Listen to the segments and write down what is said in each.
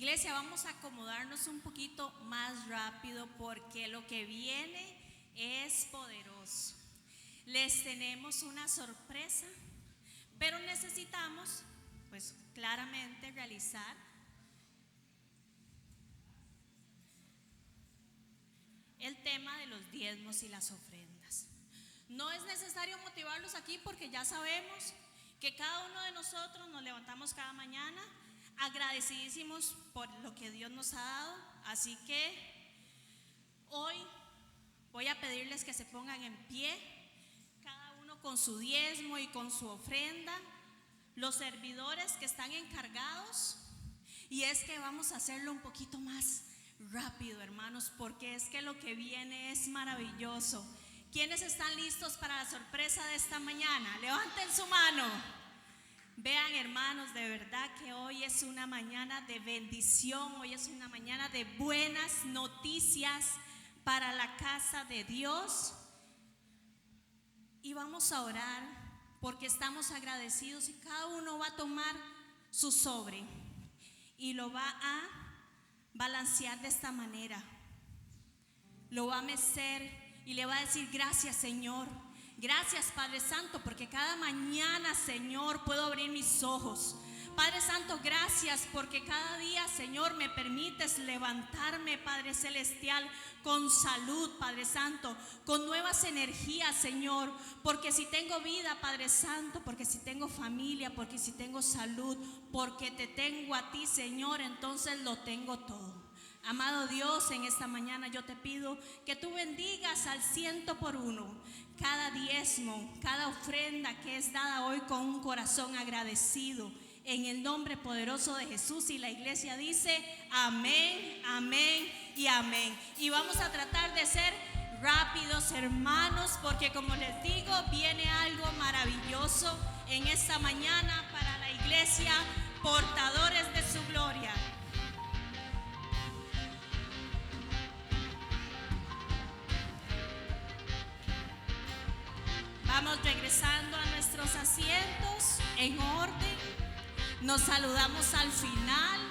Iglesia, vamos a acomodarnos un poquito más rápido porque lo que viene es poderoso. Les tenemos una sorpresa, pero necesitamos, pues claramente, realizar el tema de los diezmos y las ofrendas. No es necesario motivarlos aquí porque ya sabemos que cada uno de nosotros nos levantamos cada mañana agradecidísimos por lo que Dios nos ha dado. Así que hoy voy a pedirles que se pongan en pie, cada uno con su diezmo y con su ofrenda, los servidores que están encargados. Y es que vamos a hacerlo un poquito más rápido, hermanos, porque es que lo que viene es maravilloso. ¿Quiénes están listos para la sorpresa de esta mañana? Levanten su mano. Vean, hermanos, de verdad que hoy es una mañana de bendición, hoy es una mañana de buenas noticias para la casa de Dios. Y vamos a orar porque estamos agradecidos y cada uno va a tomar su sobre y lo va a balancear de esta manera. Lo va a mecer y le va a decir: gracias, Señor. Gracias, Padre Santo, porque cada mañana, Señor, puedo abrir mis ojos. Padre Santo, gracias porque cada día, Señor, me permites levantarme, Padre Celestial, con salud, Padre Santo, con nuevas energías, Señor. Porque si tengo vida, Padre Santo, porque si tengo familia, porque si tengo salud, porque te tengo a ti, Señor, entonces lo tengo todo. Amado Dios, en esta mañana yo te pido que tú bendigas al 100% cada diezmo, cada ofrenda que es dada hoy con un corazón agradecido, en el nombre poderoso de Jesús. Y la iglesia dice amén, amén y amén. Y vamos a tratar de ser rápidos, hermanos, porque como les digo, viene algo maravilloso en esta mañana para la iglesia, portadores de su gloria. Vamos regresando a nuestros asientos en orden. Nos saludamos al final.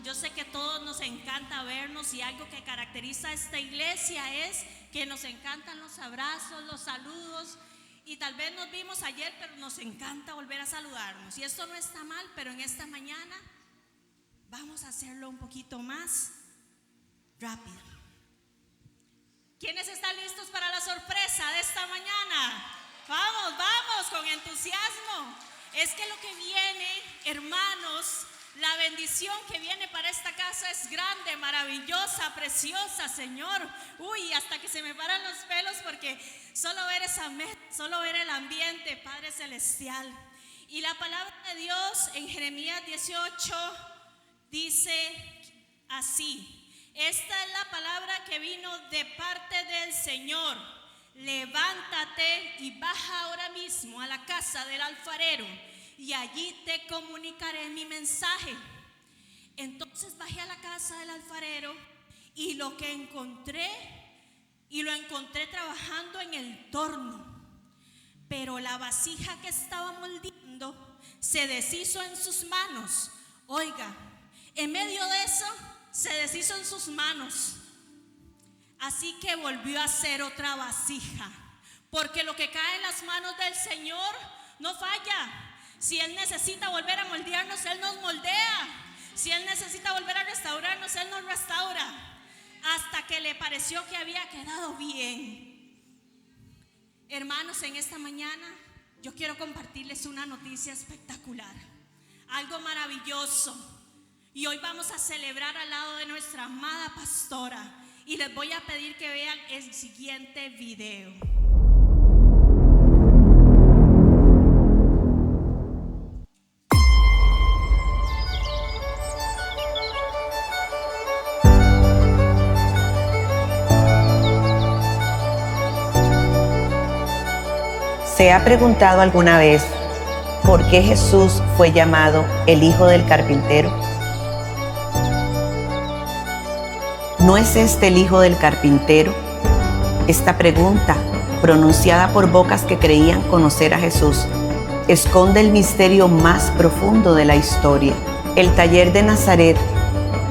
Yo sé que a todos nos encanta vernos y algo que caracteriza a esta iglesia es que nos encantan los abrazos, los saludos. Y tal vez nos vimos ayer, pero nos encanta volver a saludarnos. Y esto no está mal, pero en esta mañana vamos a hacerlo un poquito más rápido. ¿Quiénes están listos para la sorpresa de esta mañana? Vamos, vamos, con entusiasmo. Es que lo que viene, hermanos, la bendición que viene para esta casa es grande, maravillosa, preciosa, Señor. Uy, hasta que se me paran los pelos porque solo ver esa mesa, solo ver el ambiente, Padre Celestial. Y la palabra de Dios en Jeremías 18 dice así: esta es la palabra que vino de parte del Señor. Levántate y baja ahora mismo a la casa del alfarero y allí te comunicaré mi mensaje. Entonces bajé a la casa del alfarero y lo encontré trabajando en el torno, pero la vasija que estaba moldeando se deshizo en sus manos. Oiga, en medio de eso se deshizo en sus manos. Así que volvió a hacer otra vasija, porque lo que cae en las manos del Señor no falla. Si Él necesita volver a moldearnos, Él nos moldea. Si Él necesita volver a restaurarnos, Él nos restaura, hasta que le pareció que había quedado bien. Hermanos, en esta mañana yo quiero compartirles una noticia espectacular, algo maravilloso. Y hoy vamos a celebrar al lado de nuestra amada pastora. Y les voy a pedir que vean el siguiente video. ¿Se ha preguntado alguna vez por qué Jesús fue llamado el Hijo del Carpintero? ¿No es este el Hijo del Carpintero? Esta pregunta, pronunciada por bocas que creían conocer a Jesús, esconde el misterio más profundo de la historia. El taller de Nazaret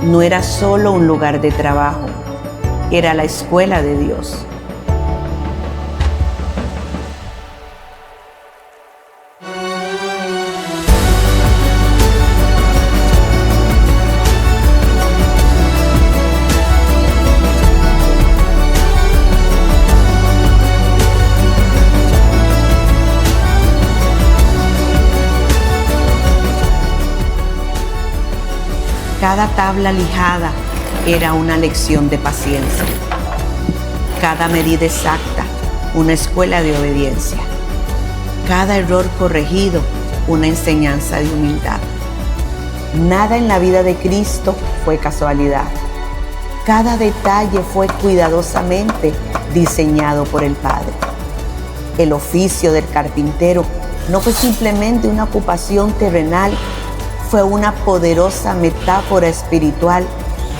no era solo un lugar de trabajo, era la escuela de Dios. Cada tabla lijada era una lección de paciencia. Cada medida exacta, una escuela de obediencia. Cada error corregido, una enseñanza de humildad. Nada en la vida de Cristo fue casualidad. Cada detalle fue cuidadosamente diseñado por el Padre. El oficio del carpintero no fue simplemente una ocupación terrenal, fue una poderosa metáfora espiritual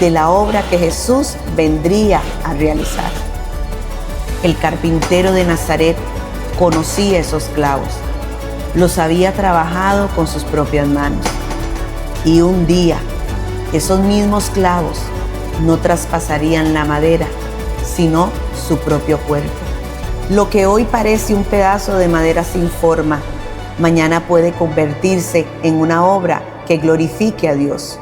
de la obra que Jesús vendría a realizar. El carpintero de Nazaret conocía esos clavos, los había trabajado con sus propias manos. Y un día, esos mismos clavos no traspasarían la madera, sino su propio cuerpo. Lo que hoy parece un pedazo de madera sin forma, mañana puede convertirse en una obra que glorifique a Dios.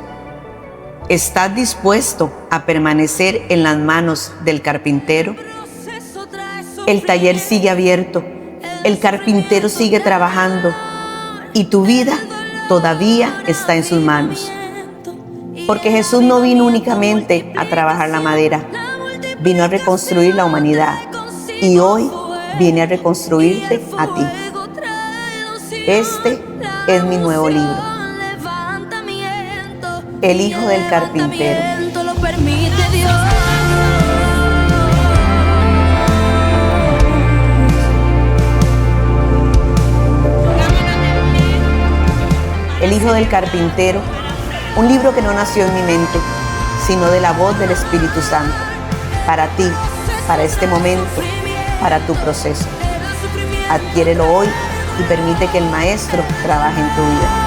¿Estás dispuesto a permanecer en las manos del carpintero? El taller sigue abierto, el carpintero sigue trabajando y tu vida todavía está en sus manos. Porque Jesús no vino únicamente a trabajar la madera, vino a reconstruir la humanidad y hoy viene a reconstruirte a ti. Este es mi nuevo libro, El Hijo del Carpintero. El Hijo del Carpintero, un libro que no nació en mi mente, sino de la voz del Espíritu Santo, para ti, para este momento, para tu proceso. Adquiérelo hoy y permite que el Maestro trabaje en tu vida.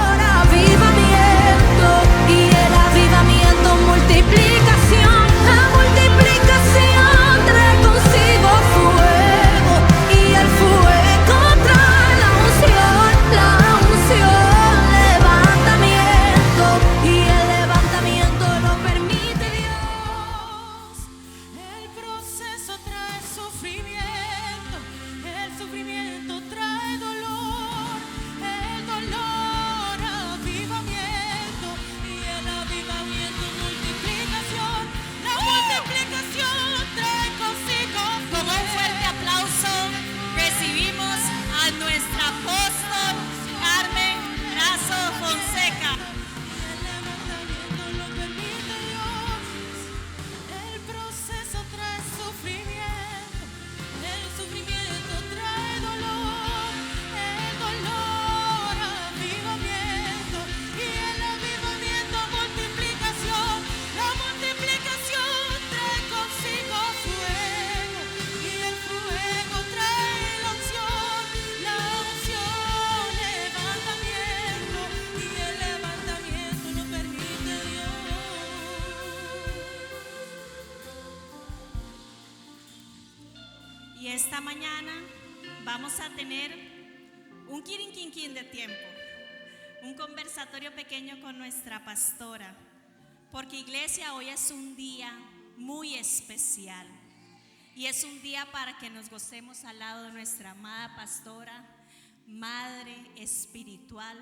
Y el avivamiento, multiplicación, la multiplicación trae consigo fuego y el fuego trae la unción, levantamiento y el levantamiento lo permite Dios. El proceso trae sufrimiento, el sufrimiento trae dolor, el dolor avivamiento. Avivamiento, multiplicación, la multiplicación trae consigo. Con un fuerte aplauso recibimos a nuestra apóstol Carmen Razo Fonseca. El levantamiento lo permite Dios. El proceso trae sufrimiento, el sufrimiento trae dolor, el dolor avivamiento y el avivamiento multiplicación. La multiplicación trae consigo fuego y el fuego trae la unción levantamiento y el levantamiento lo permite Dios. Y esta mañana vamos a tener un quirinquinquín de tiempo, un conversatorio pequeño con nuestra pastora, porque iglesia, hoy es un día muy especial y es un día para que nos gocemos al lado de nuestra amada pastora, madre espiritual,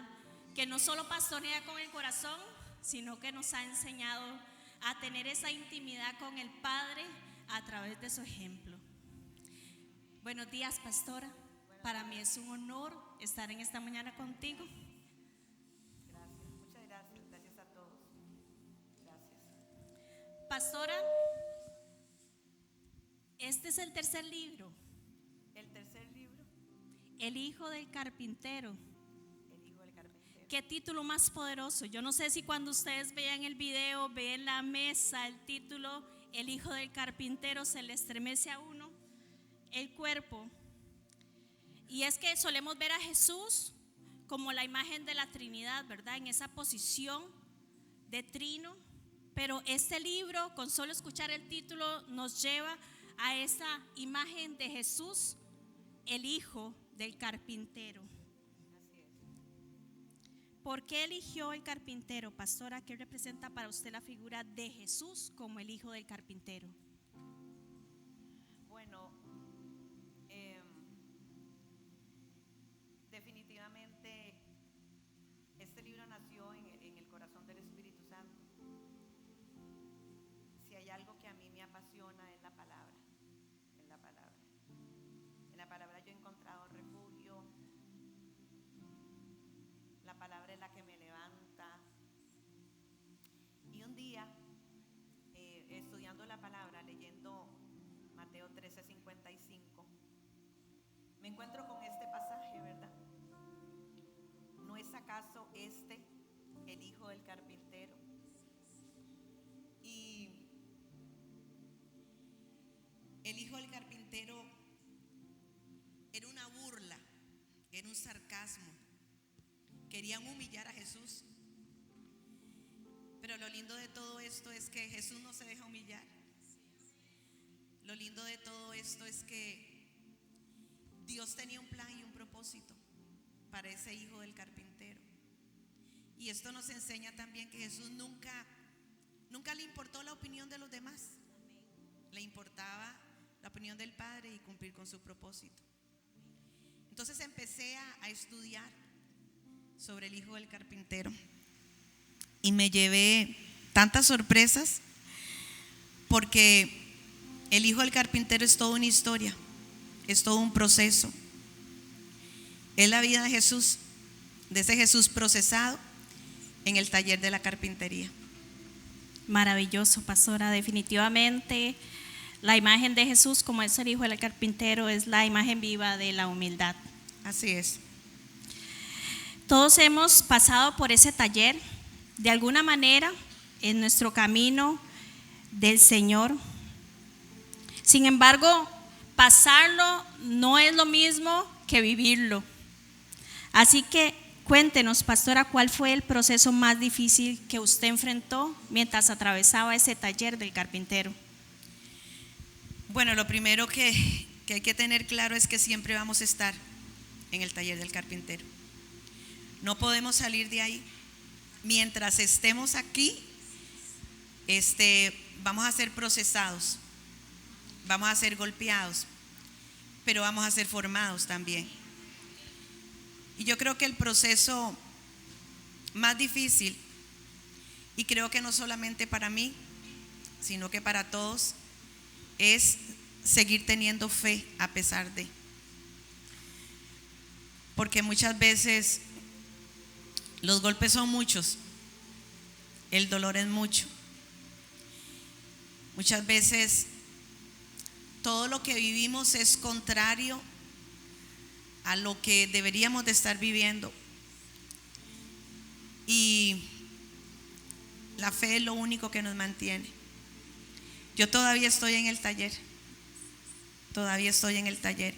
que no solo pastorea con el corazón, sino que nos ha enseñado a tener esa intimidad con el Padre a través de su ejemplo. Buenos días, pastora. Para mí es un honor estar en esta mañana contigo. Gracias, muchas gracias. Gracias a todos. Gracias. Pastora, este es el tercer libro. El tercer libro, El Hijo del Carpintero. El Hijo del Carpintero. Qué título más poderoso. Yo no sé si cuando ustedes vean el video, ven la mesa, el título El Hijo del Carpintero, se le estremece a uno el cuerpo. Y es que solemos ver a Jesús como la imagen de la Trinidad, ¿verdad? En esa posición de trino, Pero este libro, con solo escuchar el título, nos lleva a esa imagen de Jesús, el hijo del carpintero. ¿Por qué eligió el carpintero, pastora? ¿Qué representa para usted la figura de Jesús como el hijo del carpintero? Bueno, definitivamente este libro nació en el corazón del Espíritu Santo. Si hay algo que a mí me apasiona es la palabra. En la palabra. En la palabra yo he encontrado refugio. La palabra es la que me levanta. Y un día, estudiando la palabra, leyendo Mateo 13:55, me encuentro con este pasaje, ¿verdad? ¿No es acaso este el hijo del carpintero? Y el hijo del carpintero era una burla, era un sarcasmo. Querían humillar a Jesús. Pero lo lindo de todo esto es que Jesús no se deja humillar. Lo lindo de todo esto es que Dios tenía un plan y un propósito para ese hijo del carpintero. Y esto nos enseña también que Jesús nunca le importó la opinión de los demás. Le importaba la opinión del Padre y cumplir con su propósito. Entonces empecé a estudiar sobre el hijo del carpintero y me llevé tantas sorpresas, porque el hijo del carpintero es toda una historia, es todo un proceso. Es la vida de Jesús, de ese Jesús procesado en el taller de la carpintería. Maravilloso, pastora. Definitivamente la imagen de Jesús como es el hijo del carpintero es la imagen viva de la humildad. Así es. Todos hemos pasado por ese taller de alguna manera en nuestro camino del Señor. Sin embargo, pasarlo no es lo mismo que vivirlo. Así que cuéntenos, pastora, ¿cuál fue el proceso más difícil que usted enfrentó mientras atravesaba ese taller del carpintero? Bueno, lo primero que hay que tener claro es que siempre vamos a estar en el taller del carpintero. No podemos salir de ahí. Mientras estemos aquí, vamos a ser procesados, vamos a ser golpeados, pero vamos a ser formados también. Y yo creo que el proceso más difícil, y creo que no solamente para mí, sino que para todos, es seguir teniendo fe a pesar de. Porque muchas veces los golpes son muchos, el dolor es mucho. Muchas veces todo lo que vivimos es contrario a lo que deberíamos de estar viviendo. Y la fe es lo único que nos mantiene. Yo todavía estoy en el taller. Todavía estoy en el taller.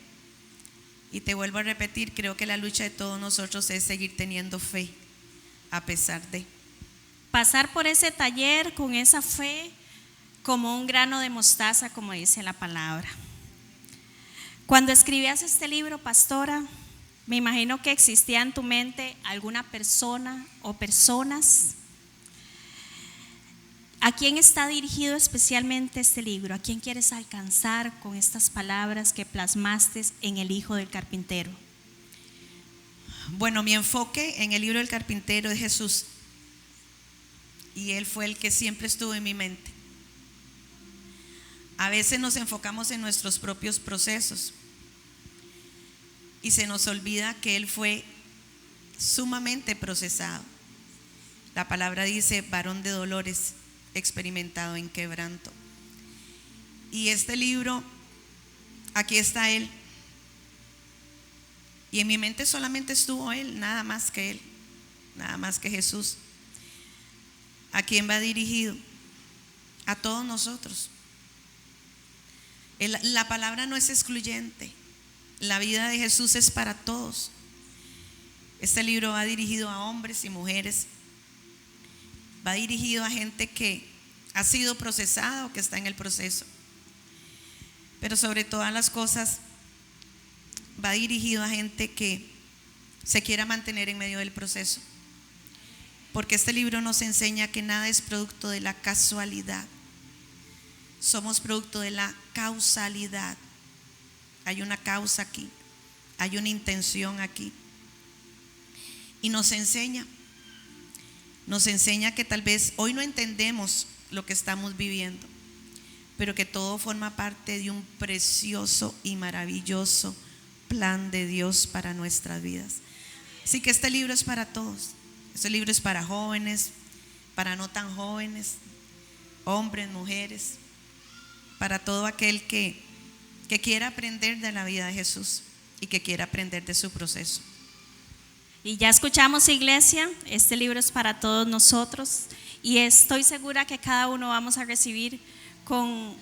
Y te vuelvo a repetir, creo que la lucha de todos nosotros es seguir teniendo fe a pesar de. Pasar por ese taller con esa fe como un grano de mostaza, como dice la palabra. Cuando escribías este libro, pastora, me imagino que existía en tu mente alguna persona o personas. ¿A quién está dirigido especialmente este libro? ¿A quién quieres alcanzar con estas palabras que plasmaste en el hijo del carpintero? Bueno, mi enfoque en el libro del carpintero es Jesús. Y Él fue el que siempre estuvo en mi mente. A veces nos enfocamos en nuestros propios procesos y se nos olvida que Él fue sumamente procesado. La palabra dice, varón de dolores, experimentado en quebranto. Y este libro, aquí está Él. Y en mi mente solamente estuvo Él, nada más que Él, nada más que Jesús. ¿A quién va dirigido? A todos nosotros. La palabra no es excluyente. La vida de Jesús es para todos. Este libro va dirigido a hombres y mujeres. Va dirigido a gente que ha sido procesada o que está en el proceso. Pero sobre todas las cosas va dirigido a gente que se quiera mantener en medio del proceso. Porque este libro nos enseña que nada es producto de la casualidad. Somos producto de la causalidad. Hay una causa aquí, hay una intención aquí. Y nos enseña que tal vez hoy no entendemos lo que estamos viviendo, pero que todo forma parte de un precioso y maravilloso plan de Dios para nuestras vidas. Así que este libro es para todos. Este libro es para jóvenes, para no tan jóvenes, hombres, mujeres, para todo aquel que quiera aprender de la vida de Jesús y que quiera aprender de su proceso. Y ya escuchamos, iglesia, este libro es para todos nosotros y estoy segura que cada uno vamos a recibir con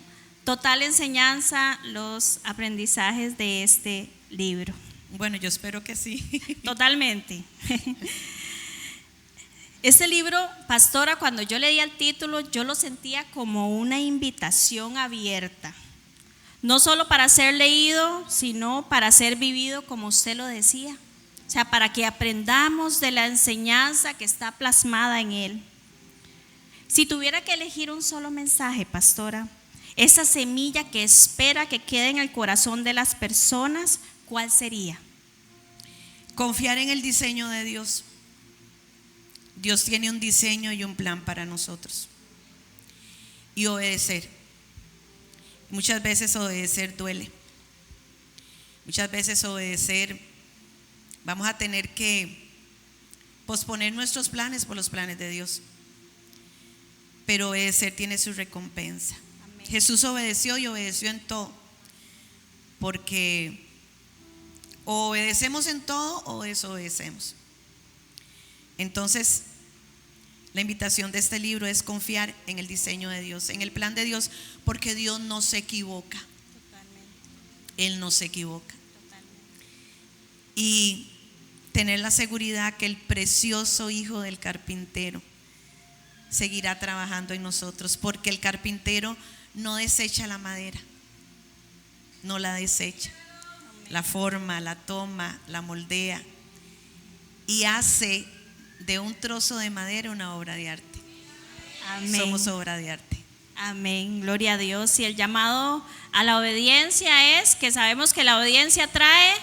total enseñanza los aprendizajes de este libro. Bueno, yo espero que sí. Totalmente. Este libro, pastora, cuando yo leía el título, yo lo sentía como una invitación abierta. No solo para ser leído, sino para ser vivido, como usted lo decía. O sea, para que aprendamos de la enseñanza que está plasmada en él. Si tuviera que elegir un solo mensaje, pastora, esa semilla que espera que quede en el corazón de las personas, ¿cuál sería? Confiar en el diseño de Dios. Dios tiene un diseño y un plan para nosotros. Y obedecer. Muchas veces obedecer duele. Muchas veces obedecer, vamos a tener que posponer nuestros planes por los planes de Dios. Pero obedecer tiene su recompensa. Amén. Jesús obedeció y obedeció en todo. Porque o obedecemos en todo o desobedecemos. Entonces, la invitación de este libro es confiar en el diseño de Dios, en el plan de Dios, porque Dios no se equivoca. Totalmente. Él no se equivoca. Totalmente. Y tener la seguridad que el precioso Hijo del carpintero seguirá trabajando en nosotros, porque el carpintero no desecha la madera, no la desecha. La forma, la toma, la moldea y hace de un trozo de madera una obra de arte. Amén. Somos obra de arte. Amén, gloria a Dios. Y el llamado a la obediencia es que sabemos que la obediencia trae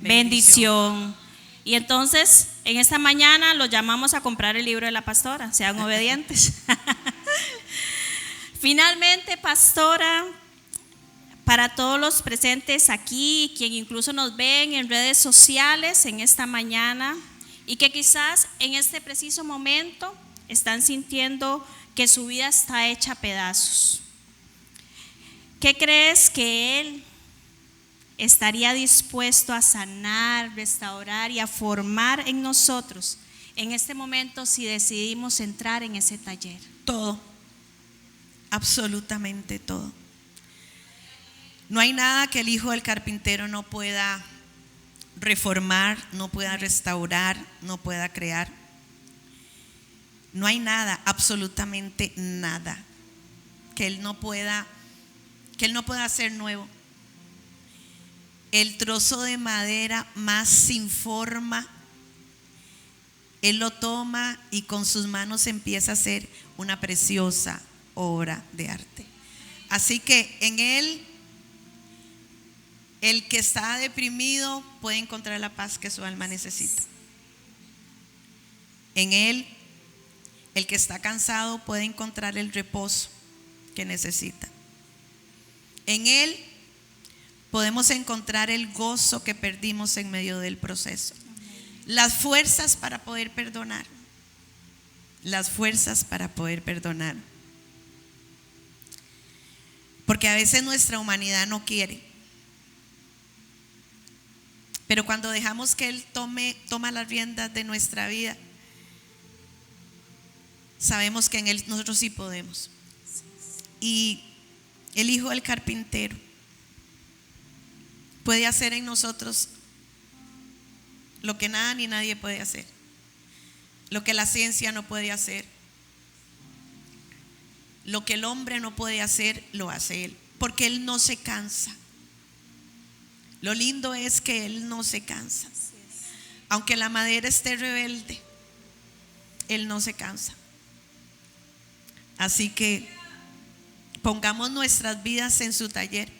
bendición. Y entonces en esta mañana los llamamos a comprar el libro de la pastora, sean obedientes. Finalmente, pastora, para todos los presentes aquí, quien incluso nos ven en redes sociales en esta mañana y que quizás en este preciso momento están sintiendo que su vida está hecha a pedazos. ¿Qué crees que Él estaría dispuesto a sanar, restaurar y a formar en nosotros en este momento si decidimos entrar en ese taller? Todo, absolutamente todo. No hay nada que el Hijo del carpintero no pueda reformar, no pueda restaurar, no pueda crear. No hay nada, absolutamente nada que Él no pueda hacer nuevo. El trozo de madera más sin forma, Él lo toma y con sus manos empieza a hacer una preciosa obra de arte. Así que en Él, el que está deprimido puede encontrar la paz que su alma necesita. En Él, el que está cansado puede encontrar el reposo que necesita. En Él podemos encontrar el gozo que perdimos en medio del proceso. Las fuerzas para poder perdonar. Las fuerzas para poder perdonar. Porque a veces nuestra humanidad no quiere. Pero cuando dejamos que Él toma las riendas de nuestra vida, sabemos que en Él nosotros sí podemos. Y el Hijo del carpintero puede hacer en nosotros lo que nada ni nadie puede hacer, lo que la ciencia no puede hacer, Lo que el hombre no puede hacer, lo hace Él, porque Él no se cansa. Lo lindo es que Él no se cansa. Aunque la madera esté rebelde, Él no se cansa. Así que pongamos nuestras vidas en su taller,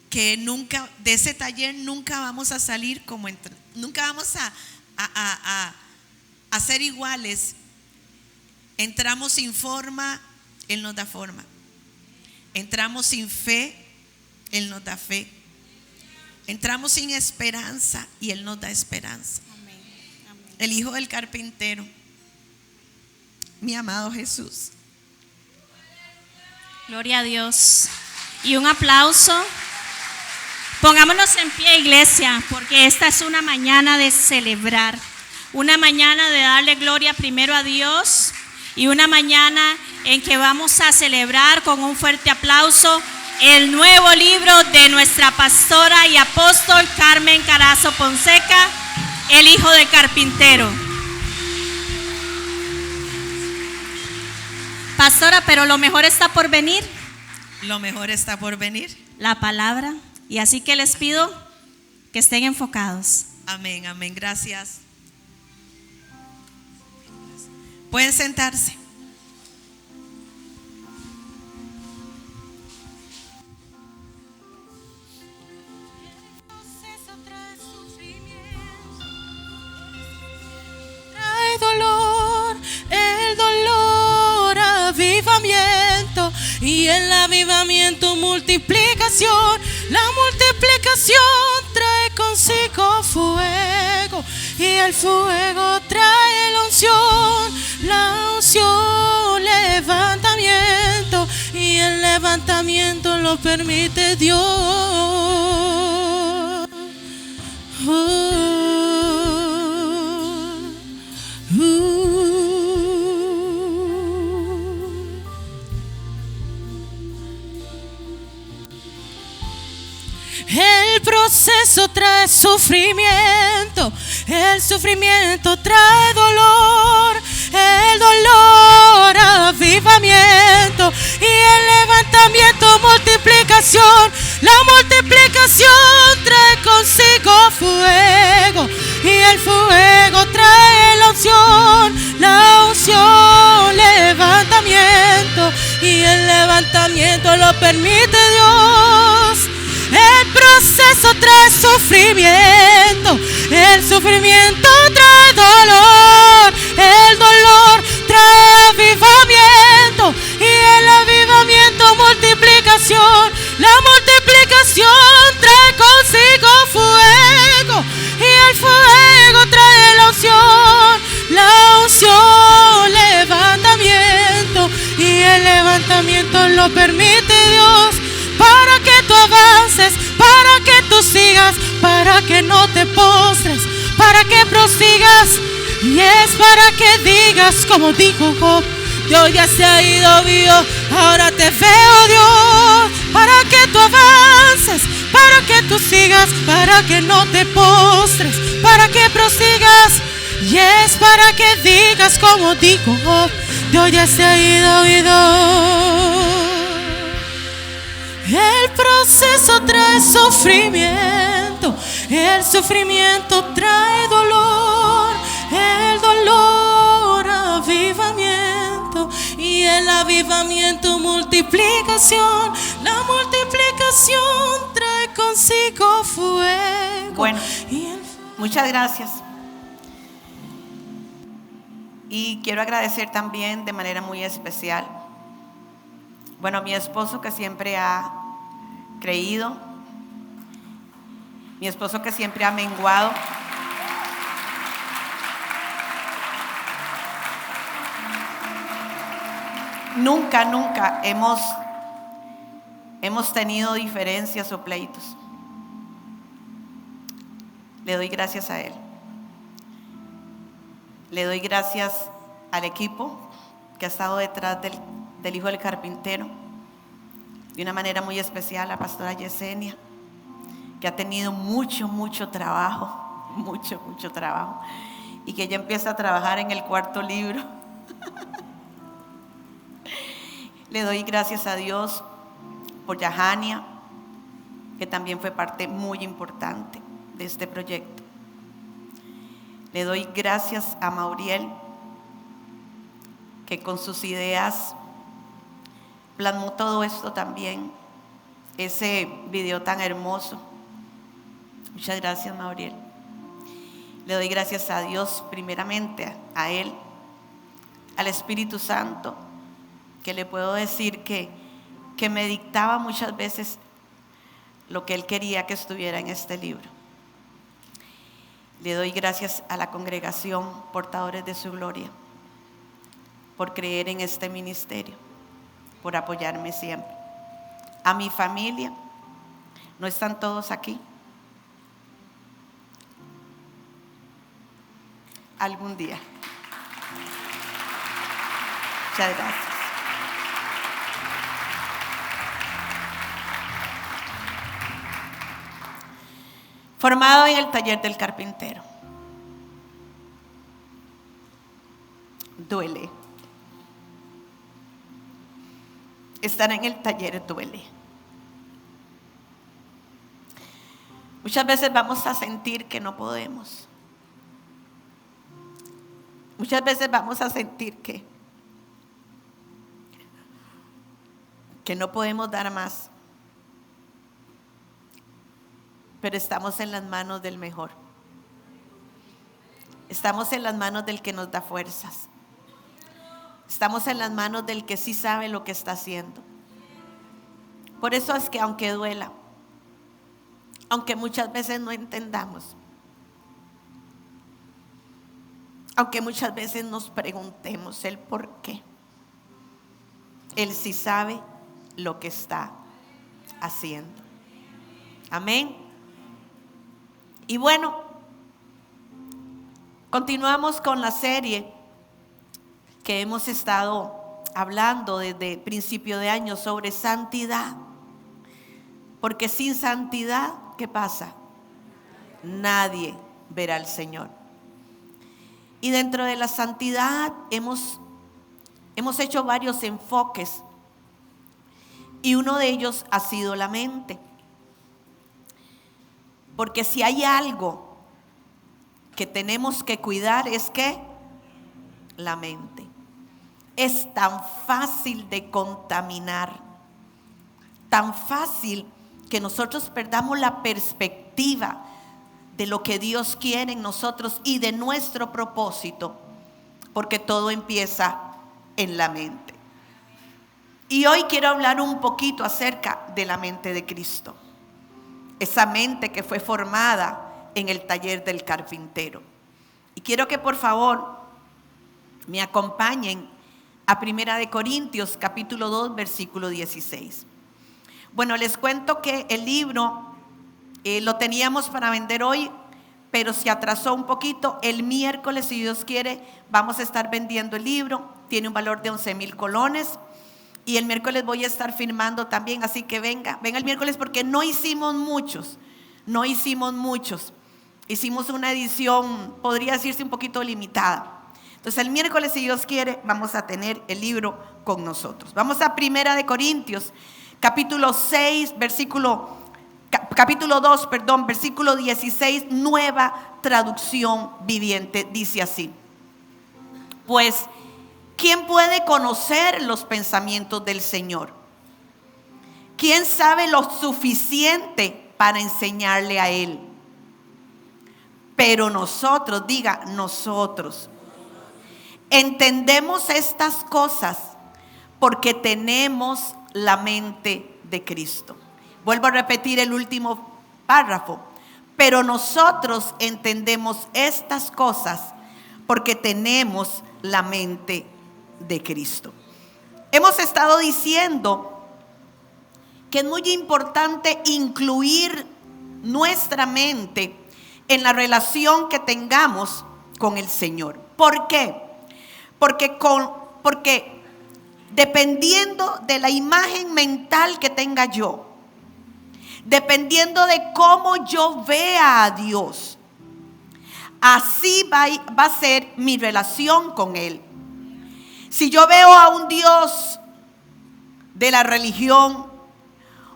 que nunca, de ese taller nunca vamos a salir como nunca vamos a ser iguales. Entramos sin forma, Él nos da forma. Entramos sin fe, Él nos da fe. Entramos sin esperanza y Él nos da esperanza. Amén. Amén. El hijo del carpintero, mi amado Jesús. Gloria a Dios. Y un aplauso. Pongámonos en pie, iglesia, porque esta es una mañana de celebrar, una mañana de darle gloria primero a Dios y una mañana en que vamos a celebrar con un fuerte aplauso el nuevo libro de nuestra pastora y apóstol Carmen Carazo Fonseca, el hijo del carpintero. Pastora, pero lo mejor está por venir. Lo mejor está por venir. La palabra. Y así que les pido que estén enfocados. Amén, amén, gracias. Pueden sentarse. Trae dolor, el dolor, avivamiento, y el avivamiento multiplicación. La multiplicación trae consigo fuego, y el fuego trae la unción levantamiento, y el levantamiento lo permite Dios. El proceso trae sufrimiento, el sufrimiento trae dolor, el dolor avivamiento, y el levantamiento multiplicación. La multiplicación trae consigo fuego, y el fuego trae la unción levantamiento, y el levantamiento lo permite Dios. El proceso trae sufrimiento, el sufrimiento trae dolor, el dolor trae avivamiento, y el avivamiento multiplicación. La multiplicación trae consigo fuego, y el fuego trae la unción levantamiento, y el levantamiento lo permite Dios. Para que tú avances, para que tú sigas, para que no te postres, para que prosigas, y es para que digas como dijo Job: Dios ya se ha ido, Dios, ahora te veo, Dios. Para que tú avances, para que tú sigas, para que no te postres, para que prosigas, y es para que digas como dijo Job: Dios ya se ha ido, Dios. El proceso trae sufrimiento, el sufrimiento trae dolor, el dolor avivamiento, y el avivamiento multiplicación. La multiplicación trae consigo fuego. Bueno, muchas gracias. Y quiero agradecer también de manera muy especial, bueno, a mi esposo, que siempre ha creído, mi esposo que siempre ha menguado, nunca hemos tenido diferencias o pleitos. Le doy gracias a él. Le doy gracias al equipo que ha estado detrás del hijo del carpintero, de una manera muy especial a la pastora Yesenia, que ha tenido mucho trabajo, mucho trabajo, y que ya empieza a trabajar en el cuarto libro. Le doy gracias a Dios por Yahania, que también fue parte muy importante de este proyecto. Le doy gracias a Mauriel, que con sus ideas plasmó todo esto también, ese video tan hermoso. Muchas gracias, Mauriel. Le doy gracias a Dios primeramente, a Él, al Espíritu Santo, que le puedo decir que me dictaba muchas veces lo que Él quería que estuviera en este libro. Le doy gracias a la congregación Portadores de su Gloria por creer en este ministerio, por apoyarme siempre. A mi familia, no están todos aquí. Algún día. Muchas gracias. Formado en el taller del carpintero. Duele. Estar en el taller duele. Muchas veces vamos a sentir que no podemos. Muchas veces vamos a sentir que no podemos dar más. Pero estamos en las manos del mejor. Estamos en las manos del que nos da fuerzas. Estamos en las manos del que sí sabe lo que está haciendo. Por eso es que aunque duela, aunque muchas veces no entendamos, aunque muchas veces nos preguntemos el por qué, Él sí sabe lo que está haciendo. Amén. Y bueno, continuamos con la serie que hemos estado hablando desde principio de año sobre santidad. Porque sin santidad, ¿qué pasa? Nadie verá al Señor. Y dentro de la santidad hemos hecho varios enfoques. Y uno de ellos ha sido la mente. Porque si hay algo que tenemos que cuidar es que la mente es tan fácil de contaminar, tan fácil que nosotros perdamos la perspectiva de lo que Dios quiere en nosotros y de nuestro propósito, porque todo empieza en la mente. Y hoy quiero hablar un poquito acerca de la mente de Cristo. Esa mente que fue formada en el taller del carpintero. Y quiero que por favor me acompañen a 1 Corintios capítulo 2 versículo 16. Bueno, les cuento que el libro lo teníamos para vender hoy, pero se atrasó un poquito. El miércoles, si Dios quiere, vamos a estar vendiendo el libro. Tiene un valor de 11,000 colones. Y el miércoles voy a estar firmando también, así que venga el miércoles, porque no hicimos muchos. Hicimos una edición, podría decirse un poquito limitada. Entonces el miércoles, si Dios quiere, vamos a tener el libro con nosotros. Vamos a 1 Corintios, capítulo 2, versículo 16, nueva traducción viviente, dice así: pues, ¿quién puede conocer los pensamientos del Señor? ¿Quién sabe lo suficiente para enseñarle a Él? Pero nosotros, diga, nosotros entendemos estas cosas porque tenemos la mente de Cristo. Vuelvo a repetir el último párrafo. Pero nosotros entendemos estas cosas porque tenemos la mente de Cristo. Hemos estado diciendo que es muy importante incluir nuestra mente en la relación que tengamos con el Señor. ¿Por qué? Porque dependiendo de la imagen mental que tenga yo, dependiendo de cómo yo vea a Dios, así va a ser mi relación con Él. Si yo veo a un Dios de la religión,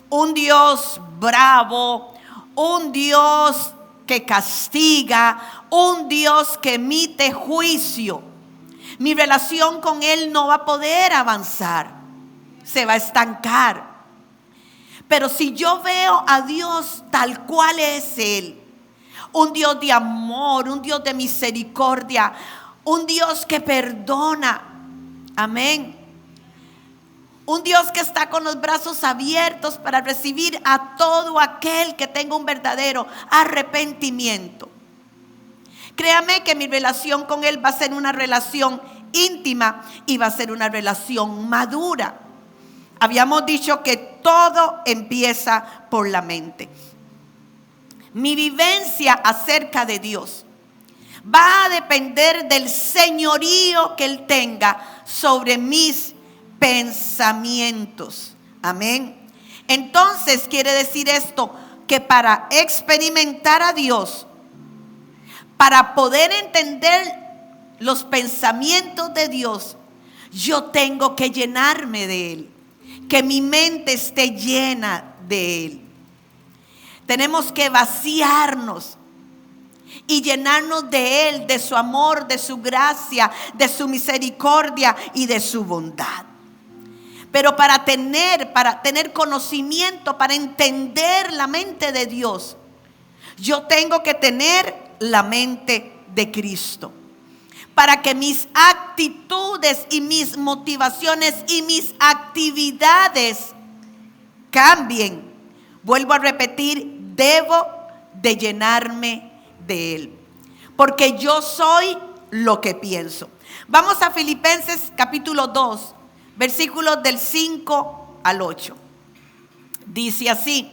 un Dios bravo, un Dios que castiga, un Dios que emite juicio, mi relación con Él no va a poder avanzar, se va a estancar. Pero si yo veo a Dios tal cual es Él, un Dios de amor, un Dios de misericordia, un Dios que perdona, amén. Un Dios que está con los brazos abiertos para recibir a todo aquel que tenga un verdadero arrepentimiento. Créame que mi relación con Él va a ser una relación íntima y va a ser una relación madura. Habíamos dicho que todo empieza por la mente. Mi vivencia acerca de Dios va a depender del señorío que Él tenga sobre mis pensamientos. Amén. Entonces quiere decir esto, que para experimentar a Dios, para poder entender los pensamientos de Dios, yo tengo que llenarme de Él, que mi mente esté llena de Él. Tenemos que vaciarnos y llenarnos de Él, de su amor, de su gracia, de su misericordia y de su bondad. Pero para tener conocimiento, para entender la mente de Dios, yo tengo que tener la mente de Cristo. Para que mis actitudes y mis motivaciones y mis actividades cambien. Vuelvo a repetir, debo de llenarme de Él. Porque yo soy lo que pienso. Vamos a Filipenses capítulo 2, versículos del 5 al 8. Dice así: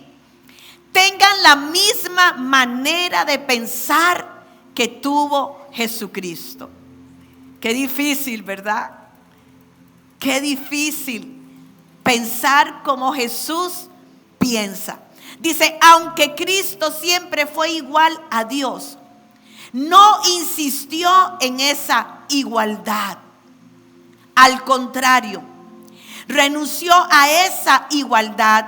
tengan la misma manera de pensar que tuvo Jesucristo. Qué difícil, ¿verdad? Qué difícil pensar como Jesús piensa. Dice, aunque Cristo siempre fue igual a Dios, no insistió en esa igualdad. Al contrario, renunció a esa igualdad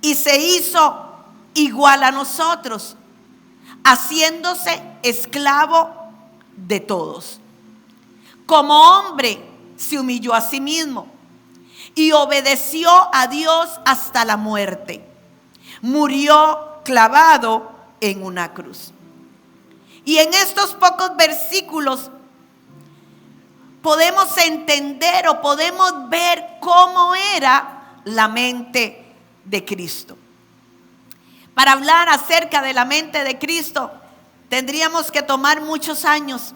y se hizo igual a nosotros, haciéndose esclavo de todos. Como hombre se humilló a sí mismo y obedeció a Dios hasta la muerte. Murió clavado en una cruz. Y en estos pocos versículos podemos entender o podemos ver cómo era la mente de Cristo. Para hablar acerca de la mente de Cristo tendríamos que tomar muchos años,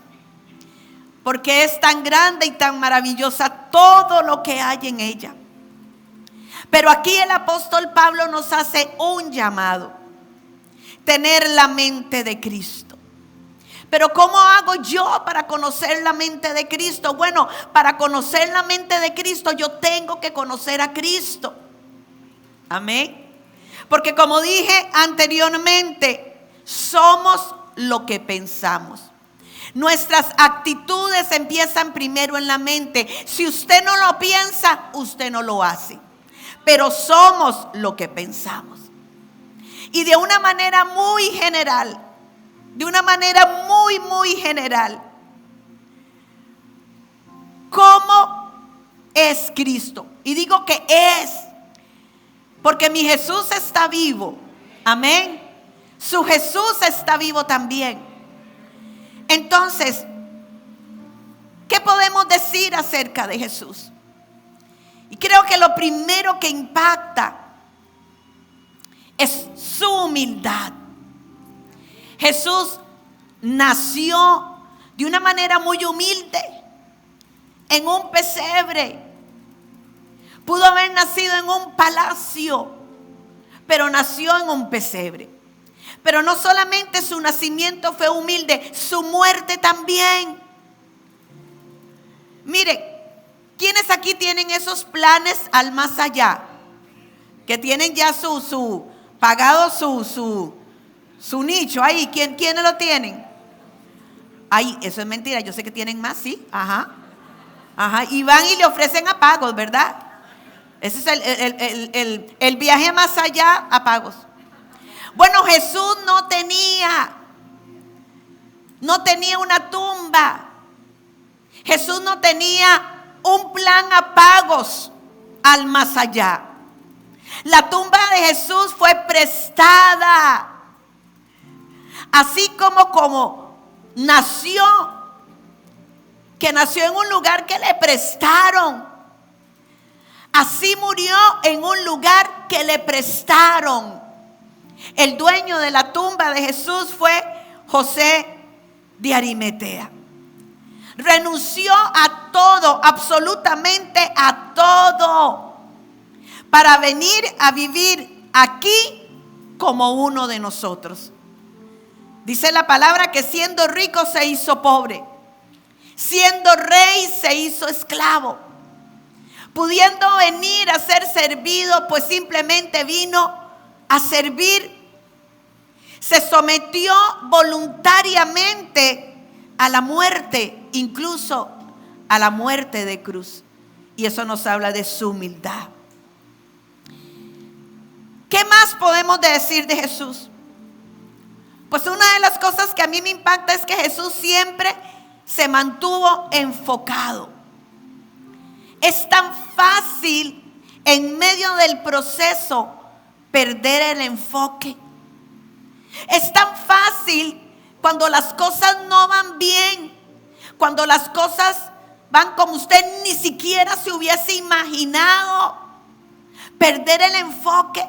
porque es tan grande y tan maravillosa todo lo que hay en ella. Pero aquí el apóstol Pablo nos hace un llamado: tener la mente de Cristo. Pero ¿cómo hago yo para conocer la mente de Cristo? Bueno, para conocer la mente de Cristo yo tengo que conocer a Cristo. Amén. Porque como dije anteriormente, somos lo que pensamos. Nuestras actitudes empiezan primero en la mente. Si usted no lo piensa, usted no lo hace. Pero somos lo que pensamos. Y de una manera muy general, muy general, ¿cómo es Cristo? Y digo que es, porque mi Jesús está vivo. Amén. Su Jesús está vivo también. Entonces, ¿qué podemos decir acerca de Jesús? Y creo que lo primero que impacta es su humildad. Jesús nació de una manera muy humilde en un pesebre. Pudo haber nacido en un palacio, pero nació en un pesebre. Pero no solamente su nacimiento fue humilde, su muerte también. Mire, ¿quiénes aquí tienen esos planes al más allá? Que tienen ya pagado su nicho ahí. ¿Quiénes lo tienen? Ay, eso es mentira, yo sé que tienen más, sí. Ajá. Y van y le ofrecen a pagos, ¿verdad? Ese es el viaje más allá a Pagos. Bueno, Jesús no tenía una tumba. Jesús no tenía un plan a Pagos al más allá. La tumba de Jesús fue prestada. Así como nació en un lugar que le prestaron. Así murió en un lugar que le prestaron. El dueño de la tumba de Jesús fue José de Arimatea. Renunció a todo, absolutamente a todo, para venir a vivir aquí como uno de nosotros. Dice la palabra que siendo rico se hizo pobre, siendo rey se hizo esclavo, pudiendo venir a ser servido, pues simplemente vino a servir. Se sometió voluntariamente a la muerte, incluso a la muerte de cruz. Y eso nos habla de su humildad. ¿Qué más podemos decir de Jesús? Pues una de las cosas que a mí me impacta es que Jesús siempre se mantuvo enfocado. Es tan fácil en medio del proceso perder el enfoque. Es tan fácil cuando las cosas no van bien, cuando las cosas van como usted ni siquiera se hubiese imaginado, perder el enfoque,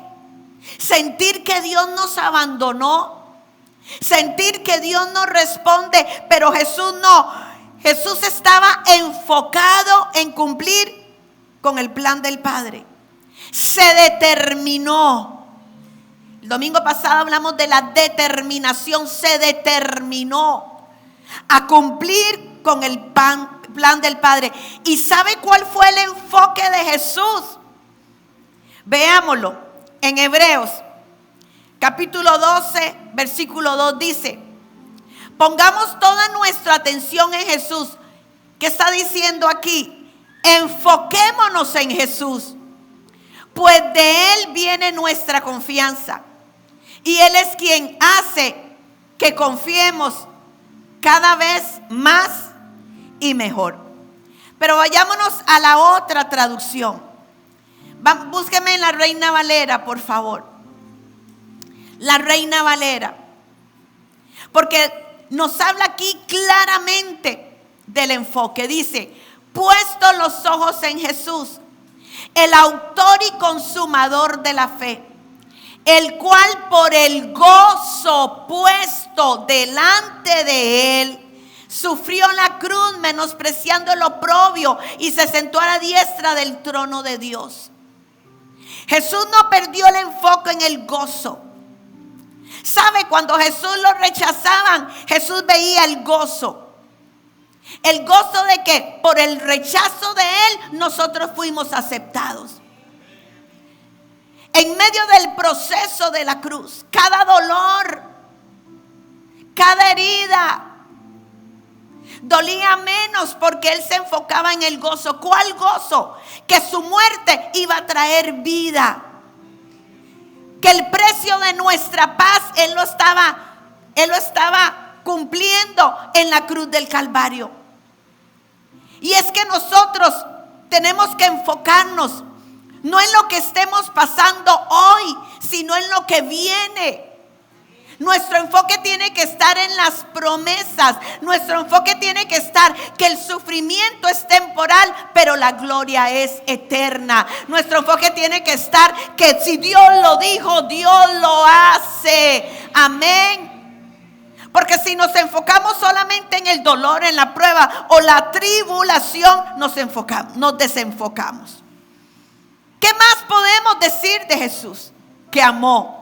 sentir que Dios nos abandonó, sentir que Dios no responde, pero Jesús no. Jesús estaba enfocado en cumplir con el plan del Padre. Se determinó. El domingo pasado hablamos de la determinación. Se determinó a cumplir con el plan del Padre. ¿Y sabe cuál fue el enfoque de Jesús? Veámoslo. En Hebreos, capítulo 12, versículo 2 dice: pongamos toda nuestra atención en Jesús. ¿Qué está diciendo aquí? Enfoquémonos en Jesús, pues de Él viene nuestra confianza. Y Él es quien hace que confiemos cada vez más y mejor. Pero vayámonos a la otra traducción. Búsqueme en la Reina Valera, por favor. La Reina Valera. Porque nos habla aquí claramente del enfoque. Dice: puesto los ojos en Jesús, el autor y consumador de la fe, el cual por el gozo puesto delante de Él, sufrió la cruz, menospreciando el oprobio, y se sentó a la diestra del trono de Dios. Jesús no perdió el enfoque en el gozo. ¿Sabe? Cuando Jesús lo rechazaban, Jesús veía el gozo. El gozo de que por el rechazo de Él nosotros fuimos aceptados. En medio del proceso de la cruz, cada dolor, cada herida dolía menos porque Él se enfocaba en el gozo. ¿Cuál gozo? Que su muerte iba a traer vida. Que el precio de nuestra paz Él lo estaba cumpliendo en la cruz del Calvario. Y es que nosotros tenemos que enfocarnos no en lo que estemos pasando hoy, sino en lo que viene. Nuestro enfoque tiene que estar en las promesas. Nuestro enfoque tiene que estar que el sufrimiento es temporal, pero la gloria es eterna. Nuestro enfoque tiene que estar que si Dios lo dijo, Dios lo hace. Amén. Porque si nos enfocamos solamente en el dolor, en la prueba o la tribulación, nos desenfocamos. ¿Qué más podemos decir de Jesús? Que amó.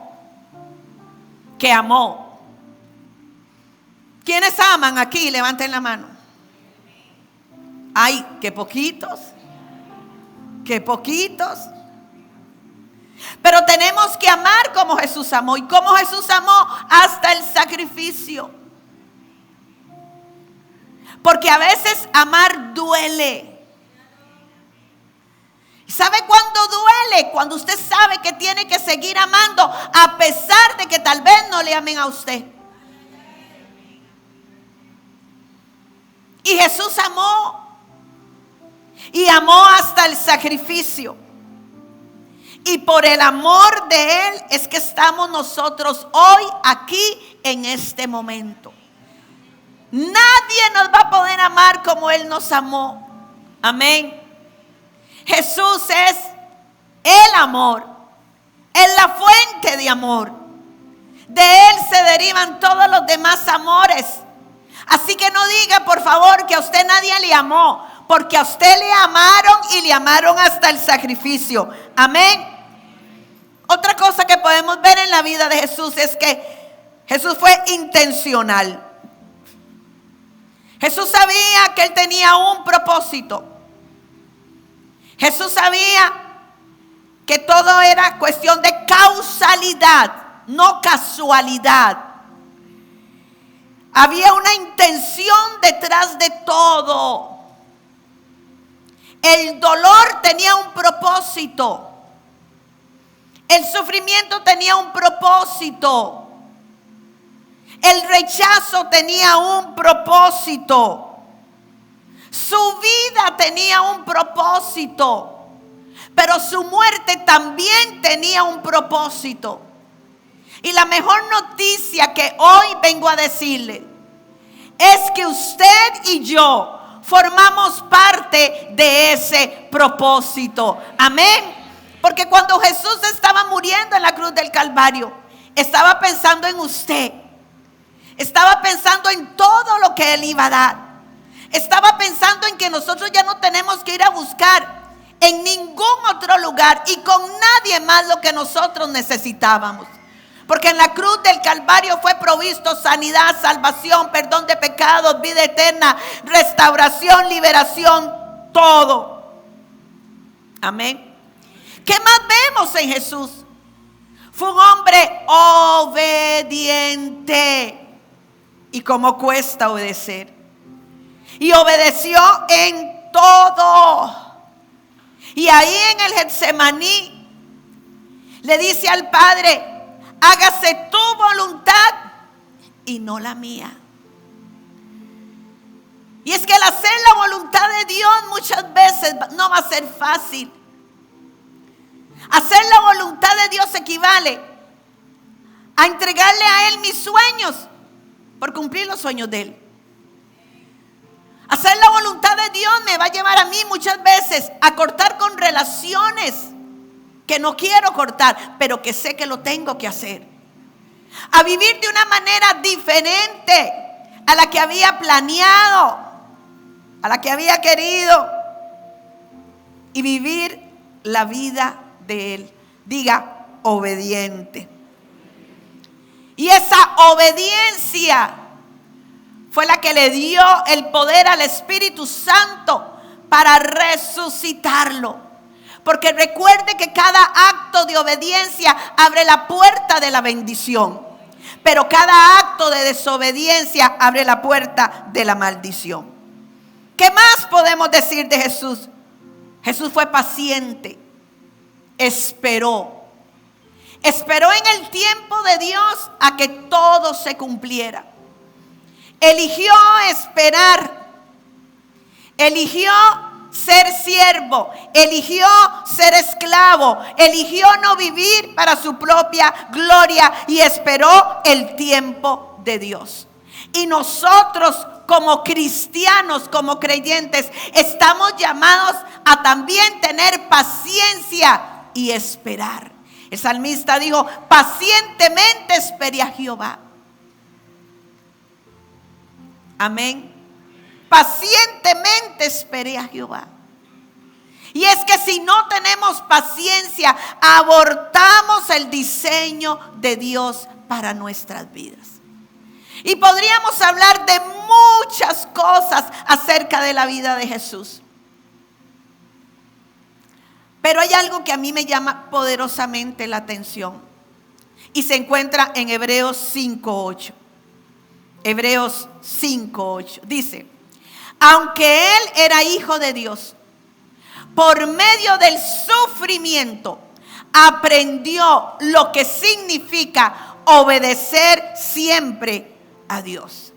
Que amó. ¿Quiénes aman aquí? Levanten la mano. Ay, qué poquitos. Qué poquitos. Pero tenemos que amar como Jesús amó. ¿Y cómo Jesús amó? Hasta el sacrificio. Porque a veces amar duele. ¿Sabe cuándo duele? duele cuando usted sabe que tiene que seguir amando a pesar de que tal vez no le amen a usted. Y Jesús amó. Y amó hasta el sacrificio. Y por el amor de Él es que estamos nosotros hoy aquí en este momento. Nadie nos va a poder amar como Él nos amó. Amén. Jesús es el amor. Es la fuente de amor. De Él se derivan todos los demás amores. Así que no diga, por favor, que a usted nadie le amó. Porque a usted le amaron y le amaron hasta el sacrificio. Amén. Otra cosa que podemos ver en la vida de Jesús es que Jesús fue intencional. Jesús sabía que Él tenía un propósito. Jesús sabía que todo era cuestión de causalidad, no casualidad. Había una intención detrás de todo. El dolor tenía un propósito. El sufrimiento tenía un propósito. El rechazo tenía un propósito. Su vida tenía un propósito. Pero su muerte también tenía un propósito. Y la mejor noticia que hoy vengo a decirle es que usted y yo formamos parte de ese propósito. Amén. Porque cuando Jesús estaba muriendo en la cruz del Calvario, estaba pensando en usted. Estaba pensando en todo lo que Él iba a dar. Estaba pensando en que nosotros ya no tenemos que ir a buscar en ningún otro lugar y con nadie más lo que nosotros necesitábamos. Porque en la cruz del Calvario fue provisto sanidad, salvación, perdón de pecados, vida eterna, restauración, liberación, todo. Amén. ¿Qué más vemos en Jesús? Fue un hombre obediente. ¿Y cómo cuesta obedecer? Y obedeció en todo. Y ahí en el Getsemaní le dice al Padre: hágase tu voluntad y no la mía. Y es que el hacer la voluntad de Dios muchas veces no va a ser fácil. Hacer la voluntad de Dios equivale a entregarle a Él mis sueños por cumplir los sueños de Él. Hacer la voluntad de Dios me va a llevar a mí muchas veces a cortar con relaciones que no quiero cortar, pero que sé que lo tengo que hacer. A vivir de una manera diferente a la que había planeado, a la que había querido, y vivir la vida de Él. Diga, obediente. Y esa obediencia fue la que le dio el poder al Espíritu Santo para resucitarlo. Porque recuerde que cada acto de obediencia abre la puerta de la bendición. Pero cada acto de desobediencia abre la puerta de la maldición. ¿Qué más podemos decir de Jesús? Jesús fue paciente. Esperó. Esperó en el tiempo de Dios a que todo se cumpliera. Eligió esperar. Eligió ser siervo. Eligió ser esclavo. Eligió no vivir para su propia gloria y esperó el tiempo de Dios. Y nosotros como cristianos, como creyentes, estamos llamados a también tener paciencia y esperar. El salmista dijo: pacientemente esperé a Jehová. Amén. Pacientemente esperé a Jehová. Y es que si no tenemos paciencia, abortamos el diseño de Dios para nuestras vidas. Y podríamos hablar de muchas cosas acerca de la vida de Jesús. Pero hay algo que a mí me llama poderosamente la atención. Y se encuentra en Hebreos 5:8. Hebreos 5:8. Dice: aunque Él era hijo de Dios, por medio del sufrimiento aprendió lo que significa obedecer siempre a Dios.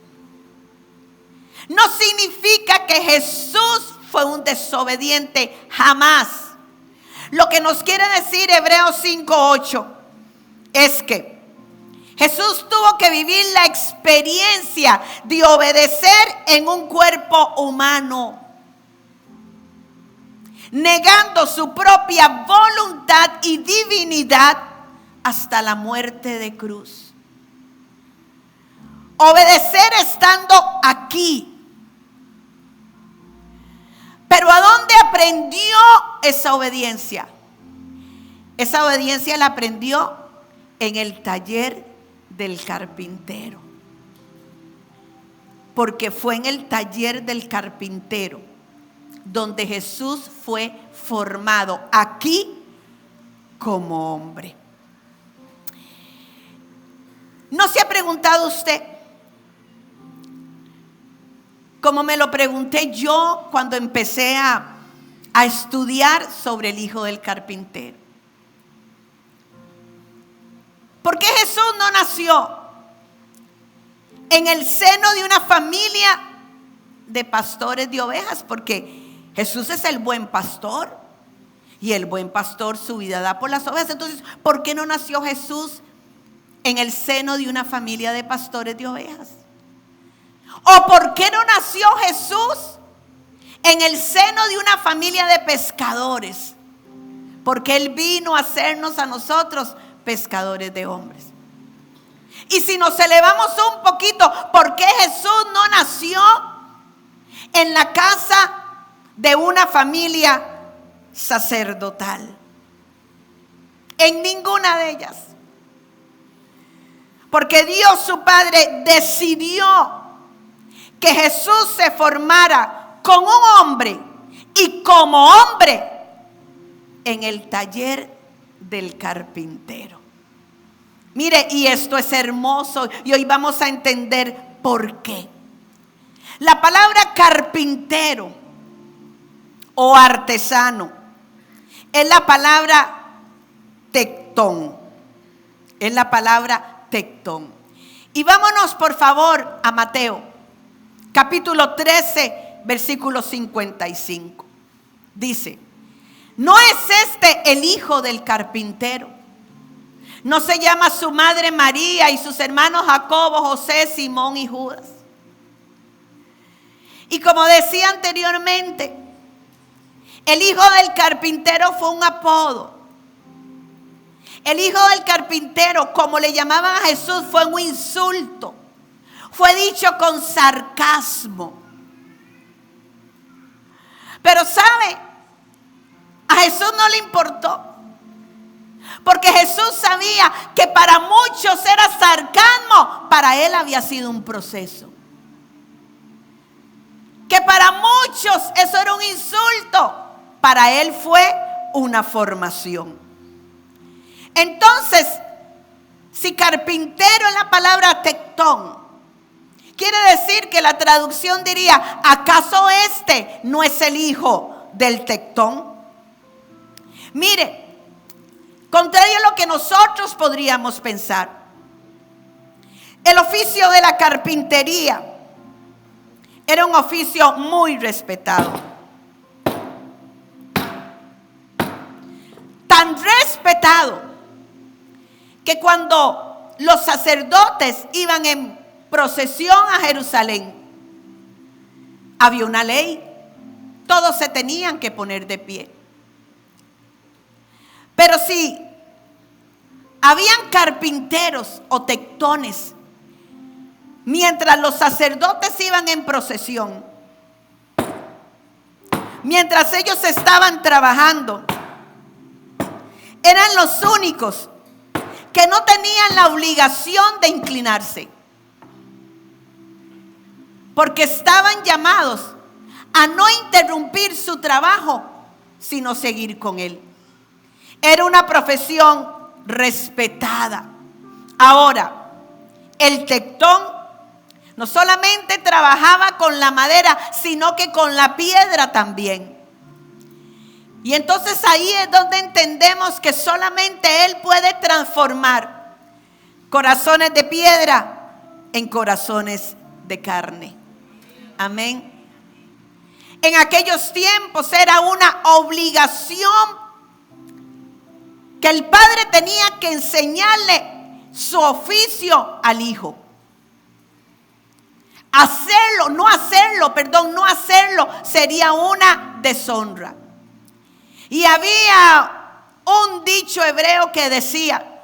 No significa que Jesús fue un desobediente, jamás. Lo que nos quiere decir Hebreos 5:8 es que Jesús tuvo que vivir la experiencia de obedecer en un cuerpo humano, negando su propia voluntad y divinidad hasta la muerte de cruz. Obedecer estando aquí. Pero ¿a dónde aprendió esa obediencia? Esa obediencia la aprendió en el taller del carpintero. Porque fue en el taller del carpintero donde Jesús fue formado aquí como hombre. ¿No se ha preguntado usted, como me lo pregunté yo cuando empecé a estudiar sobre el hijo del carpintero? ¿Por qué Jesús no nació en el seno de una familia de pastores de ovejas? Porque Jesús es el buen pastor y el buen pastor su vida da por las ovejas. Entonces, ¿por qué no nació Jesús en el seno de una familia de pastores de ovejas? ¿O por qué no nació Jesús en el seno de una familia de pescadores? Porque Él vino a hacernos a nosotros pescadores de hombres. Y si nos elevamos un poquito, ¿por qué Jesús no nació en la casa de una familia sacerdotal? En ninguna de ellas. Porque Dios su Padre decidió que Jesús se formara con un hombre y como hombre en el taller del carpintero. Mire, y esto es hermoso y hoy vamos a entender por qué. La palabra carpintero o artesano es la palabra tectón. Es la palabra tectón. Y vámonos por favor a Mateo, capítulo 13, versículo 55. Dice: ¿no es este el hijo del carpintero? ¿No se llama su madre María y sus hermanos Jacobo, José, Simón y Judas? Y como decía anteriormente, el hijo del carpintero fue un apodo. El hijo del carpintero, como le llamaban a Jesús, fue un insulto. Fue dicho con sarcasmo. Pero ¿sabe? A Jesús no le importó. Porque Jesús sabía que para muchos era sarcasmo, para Él había sido un proceso. Que para muchos eso era un insulto, para Él fue una formación. Entonces, si carpintero es la palabra tectón, quiere decir que la traducción diría: ¿acaso este no es el hijo del tectón? Mire, contrario a lo que nosotros podríamos pensar, el oficio de la carpintería era un oficio muy respetado. Tan respetado que cuando los sacerdotes iban en procesión a Jerusalén, había una ley. Todos se tenían que poner de pie. Pero si habían carpinteros o tectones, mientras los sacerdotes iban en procesión, mientras ellos estaban trabajando, eran los únicos que no tenían la obligación de inclinarse, porque estaban llamados a no interrumpir su trabajo, sino seguir con él. Era una profesión respetada. Ahora, el tectón no solamente trabajaba con la madera, sino que con la piedra también. Y entonces ahí es donde entendemos que solamente Él puede transformar corazones de piedra en corazones de carne. Amén. En aquellos tiempos era una obligación que el padre tenía que enseñarle su oficio al hijo. No hacerlo sería una deshonra. Y había un dicho hebreo que decía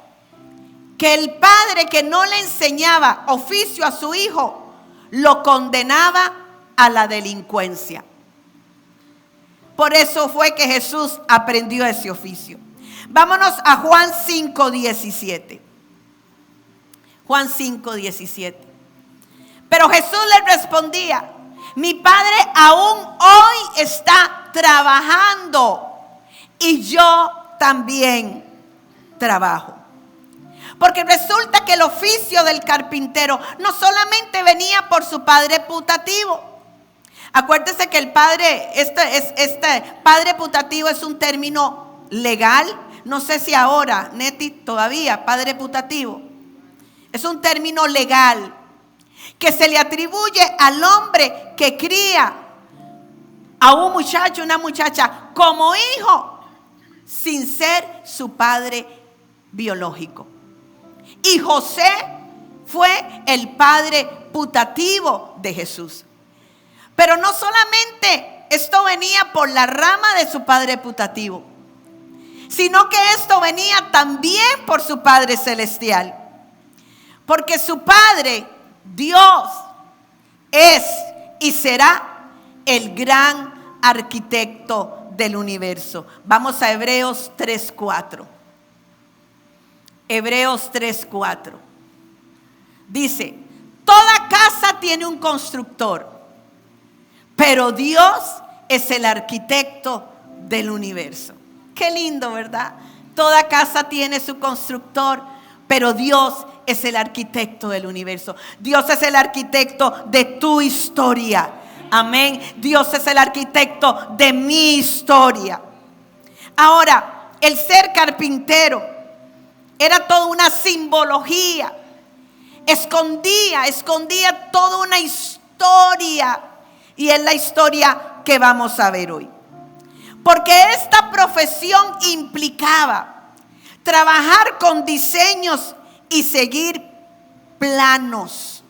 que el padre que no le enseñaba oficio a su hijo lo condenaba a la delincuencia. Por eso fue que Jesús aprendió ese oficio. Vámonos a Juan 5:17. Juan 5:17. Pero Jesús le respondía: mi Padre aún hoy está trabajando y yo también trabajo. Porque resulta que el oficio del carpintero no solamente venía por su padre putativo. Acuérdese que el padre, este padre putativo es un término legal. No sé si ahora, Neti, todavía, padre putativo. Es un término legal que se le atribuye al hombre que cría a un muchacho, una muchacha, como hijo, sin ser su padre biológico. Y José fue el padre putativo de Jesús. Pero no solamente esto venía por la rama de su padre putativo, sino que esto venía también por su Padre Celestial. Porque su Padre, Dios, es y será el gran arquitecto del universo. Vamos a Hebreos 3:4. Hebreos 3:4. Dice: toda casa tiene un constructor, pero Dios es el arquitecto del universo. Qué lindo, ¿verdad? Toda casa tiene su constructor, pero Dios es el arquitecto del universo. Dios es el arquitecto de tu historia. Amén. Dios es el arquitecto de mi historia. Ahora, el ser carpintero era toda una simbología. Escondía toda una historia. Y es la historia que vamos a ver hoy. Porque esta profesión implicaba trabajar con diseños y seguir planos.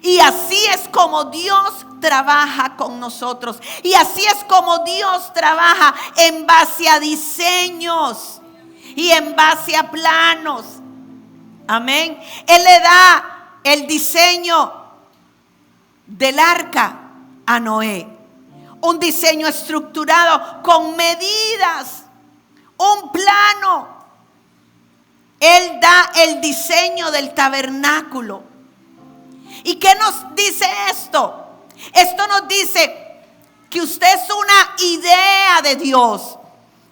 Y así es como Dios trabaja con nosotros. Y así es como Dios trabaja en base a diseños y en base a planos. Amén. Él le da el diseño del arca a Noé. Un diseño estructurado con medidas, un plano. Él da el diseño del tabernáculo. ¿Y qué nos dice esto? Esto nos dice que usted es una idea de Dios.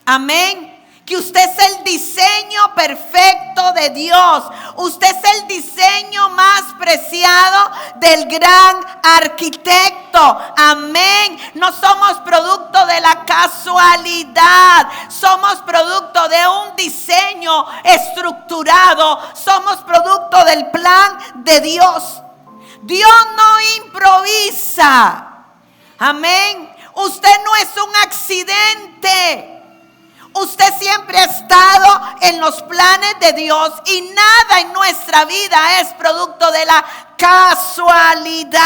Amén. Que usted es el diseño perfecto de Dios. Usted es el diseño más preciado del gran arquitecto. Amén. No somos producto de la casualidad. Somos producto de un diseño estructurado. Somos producto del plan de Dios. Dios no improvisa. Amén. Usted no es un accidente. Usted siempre ha estado en los planes de Dios y nada en nuestra vida es producto de la casualidad.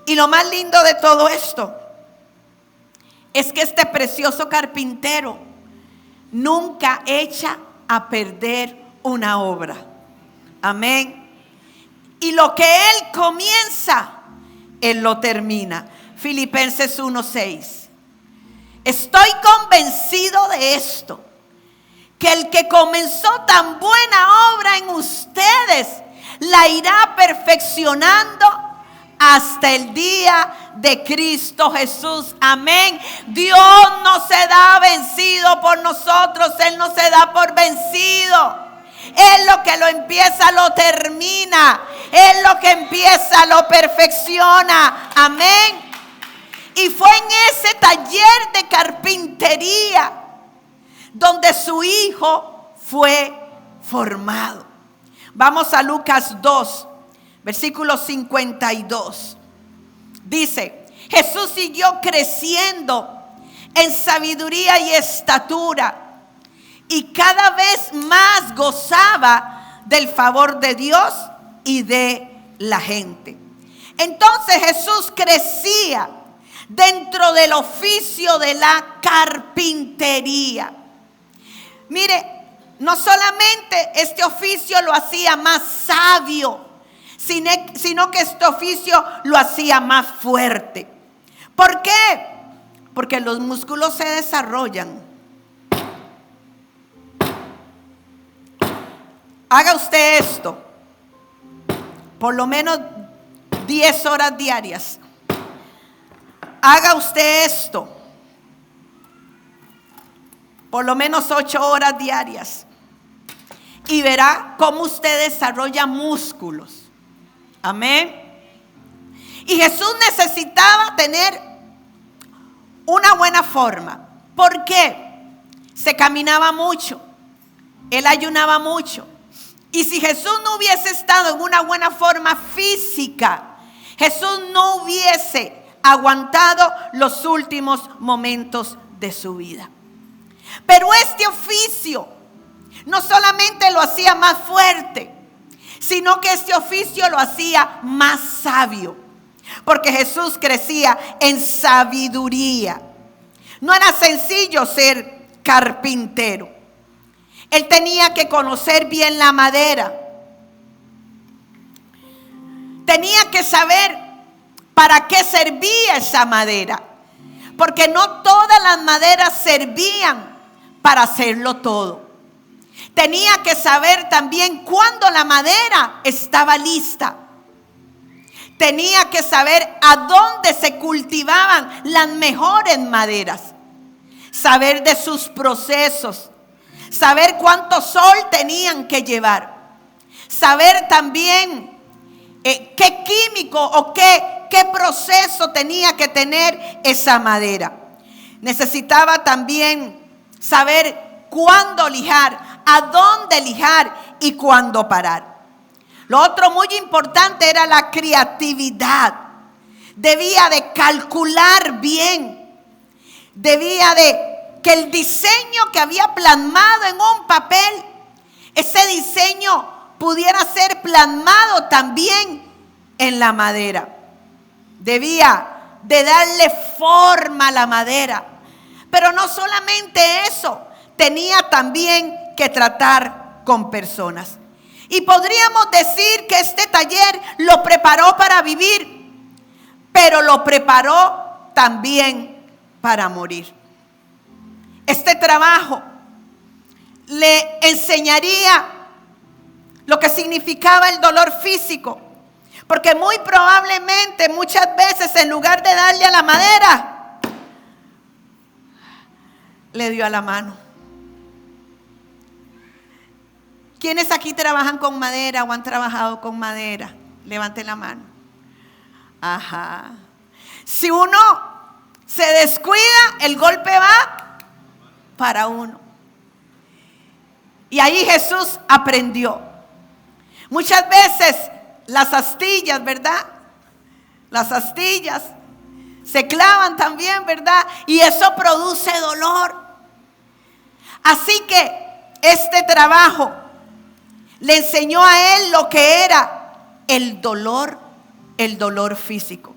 Y lo más lindo de todo esto es que este precioso carpintero nunca echa a perder una obra. Amén. Y lo que él comienza, él lo termina. Filipenses 1:6. Estoy convencido de esto, que el que comenzó tan buena obra en ustedes, la irá perfeccionando hasta el día de Cristo Jesús. Amén. Dios no se da vencido por nosotros, Él no se da por vencido. Él lo que lo empieza lo termina. Él lo que empieza lo perfecciona. Amén. Y fue en ese taller de carpintería donde su hijo fue formado. Vamos a Lucas 2, versículo 52. Dice: Jesús siguió creciendo en sabiduría y estatura, y cada vez más gozaba del favor de Dios y de la gente. Entonces Jesús crecía dentro del oficio de la carpintería. Mire, no solamente este oficio lo hacía más sabio, sino que este oficio lo hacía más fuerte. ¿Por qué? Porque los músculos se desarrollan. Haga usted esto por lo menos 10 horas diarias. Haga usted esto por lo menos 8 horas diarias y verá cómo usted desarrolla músculos. Amén. Y Jesús necesitaba tener una buena forma. ¿Por qué? Se caminaba mucho, él ayunaba mucho. Y si Jesús no hubiese estado en una buena forma física, Jesús no hubiese aguantado los últimos momentos de su vida. Pero este oficio no solamente lo hacía más fuerte, sino que este oficio lo hacía más sabio, porque Jesús crecía en sabiduría. No era sencillo ser carpintero. Él tenía que conocer bien la madera. Tenía que saber para qué servía esa madera, porque no todas las maderas servían para hacerlo todo. Tenía que saber también cuándo la madera estaba lista. Tenía que saber a dónde se cultivaban las mejores maderas. Saber de sus procesos. Saber cuánto sol tenían que llevar. Saber también qué químico o qué proceso tenía que tener esa madera. Necesitaba también saber cuándo lijar, a dónde lijar y cuándo parar. Lo otro muy importante era la creatividad. Debía de calcular bien. Debía de que el diseño que había plasmado en un papel, ese diseño pudiera ser plasmado también en la madera. Debía de darle forma a la madera. Pero no solamente eso, tenía también que tratar con personas. Y podríamos decir que este taller lo preparó para vivir, pero lo preparó también para morir. Este trabajo le enseñaría lo que significaba el dolor físico, porque muy probablemente muchas veces en lugar de darle a la madera, le dio a la mano. ¿Quiénes aquí trabajan con madera o han trabajado con madera? Levanten la mano. Ajá. Si uno se descuida, el golpe va para uno. Y ahí Jesús aprendió. Muchas veces las astillas, ¿verdad? Las astillas se clavan también, ¿verdad? Y eso produce dolor. Así que este trabajo le enseñó a él lo que era el dolor físico.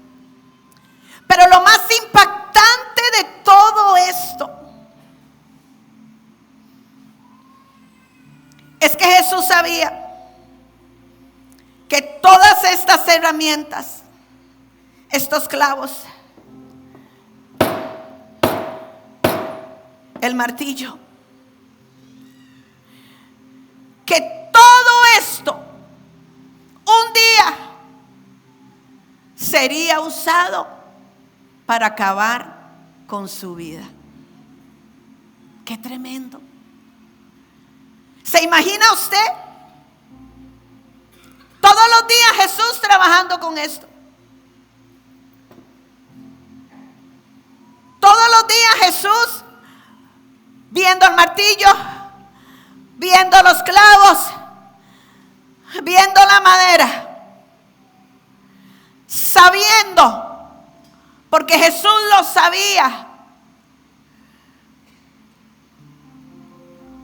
Pero lo más impactante de todo esto es que Jesús sabía que todas estas herramientas, estos clavos, el martillo, que todo esto un día sería usado para acabar con su vida. ¡Qué tremendo! ¿Se imagina usted? Todos los días Jesús trabajando con esto. todos los días Jesús, viendo el martillo, viendo los clavos, viendo la madera, sabiendo, porque Jesús lo sabía,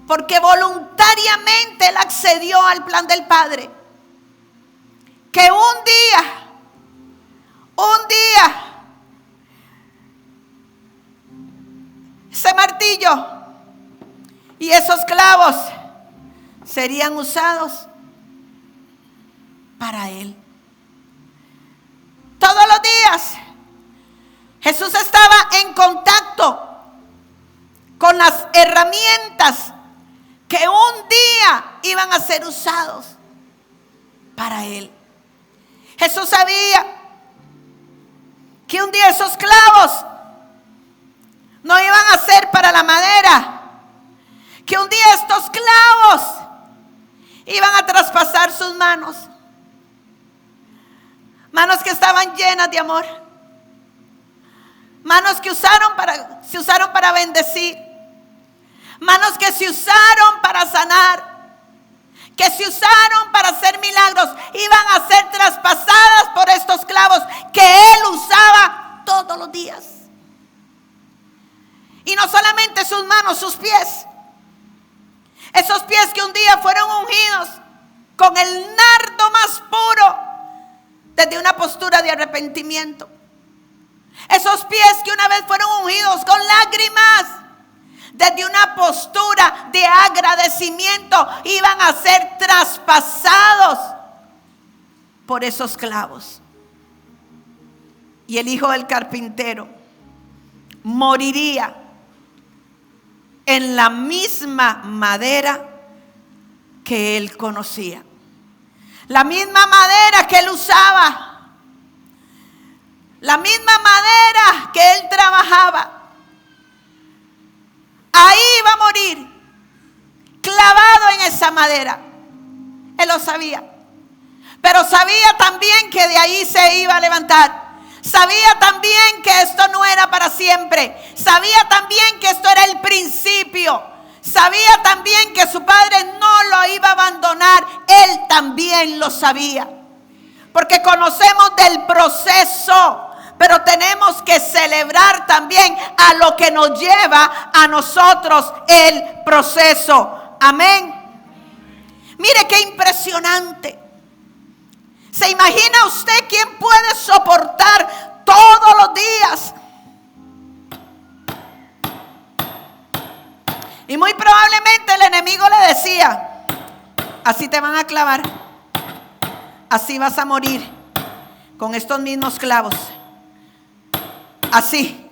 porque voluntariamente Él accedió al plan del Padre, que un día, ese martillo y esos clavos serían usados para Él. Todos los días Jesús estaba en contacto con las herramientas que un día iban a ser usados para Él. Jesús sabía que un día esos clavos no iban a ser para la madera, que un día estos clavos iban a traspasar sus manos, manos que estaban llenas de amor, manos que se usaron para bendecir, manos que se usaron para sanar, que se usaron para hacer milagros, iban a ser traspasadas por estos clavos que Él usaba todos los días. Y no solamente sus manos, sus pies. Esos pies que un día fueron ungidos con el nardo más puro desde una postura de arrepentimiento. Esos pies que una vez fueron ungidos con lágrimas desde una postura de agradecimiento, iban a ser traspasados por esos clavos. Y el hijo del carpintero moriría en la misma madera que él conocía, la misma madera que él usaba, la misma madera que él trabajaba. Ahí iba a morir, clavado en esa madera. Él lo sabía, pero sabía también que de ahí se iba a levantar. Sabía también que esto no era para siempre. Sabía también que esto era el principio. Sabía también que su padre no lo iba a abandonar. Él también lo sabía, porque conocemos del proceso, pero tenemos que celebrar también a lo que nos lleva a nosotros el proceso. Amén. Mire qué impresionante. ¿Se imagina usted quién puede soportar todos los días? Y muy probablemente el enemigo le decía: así te van a clavar, así vas a morir, con estos mismos clavos, así.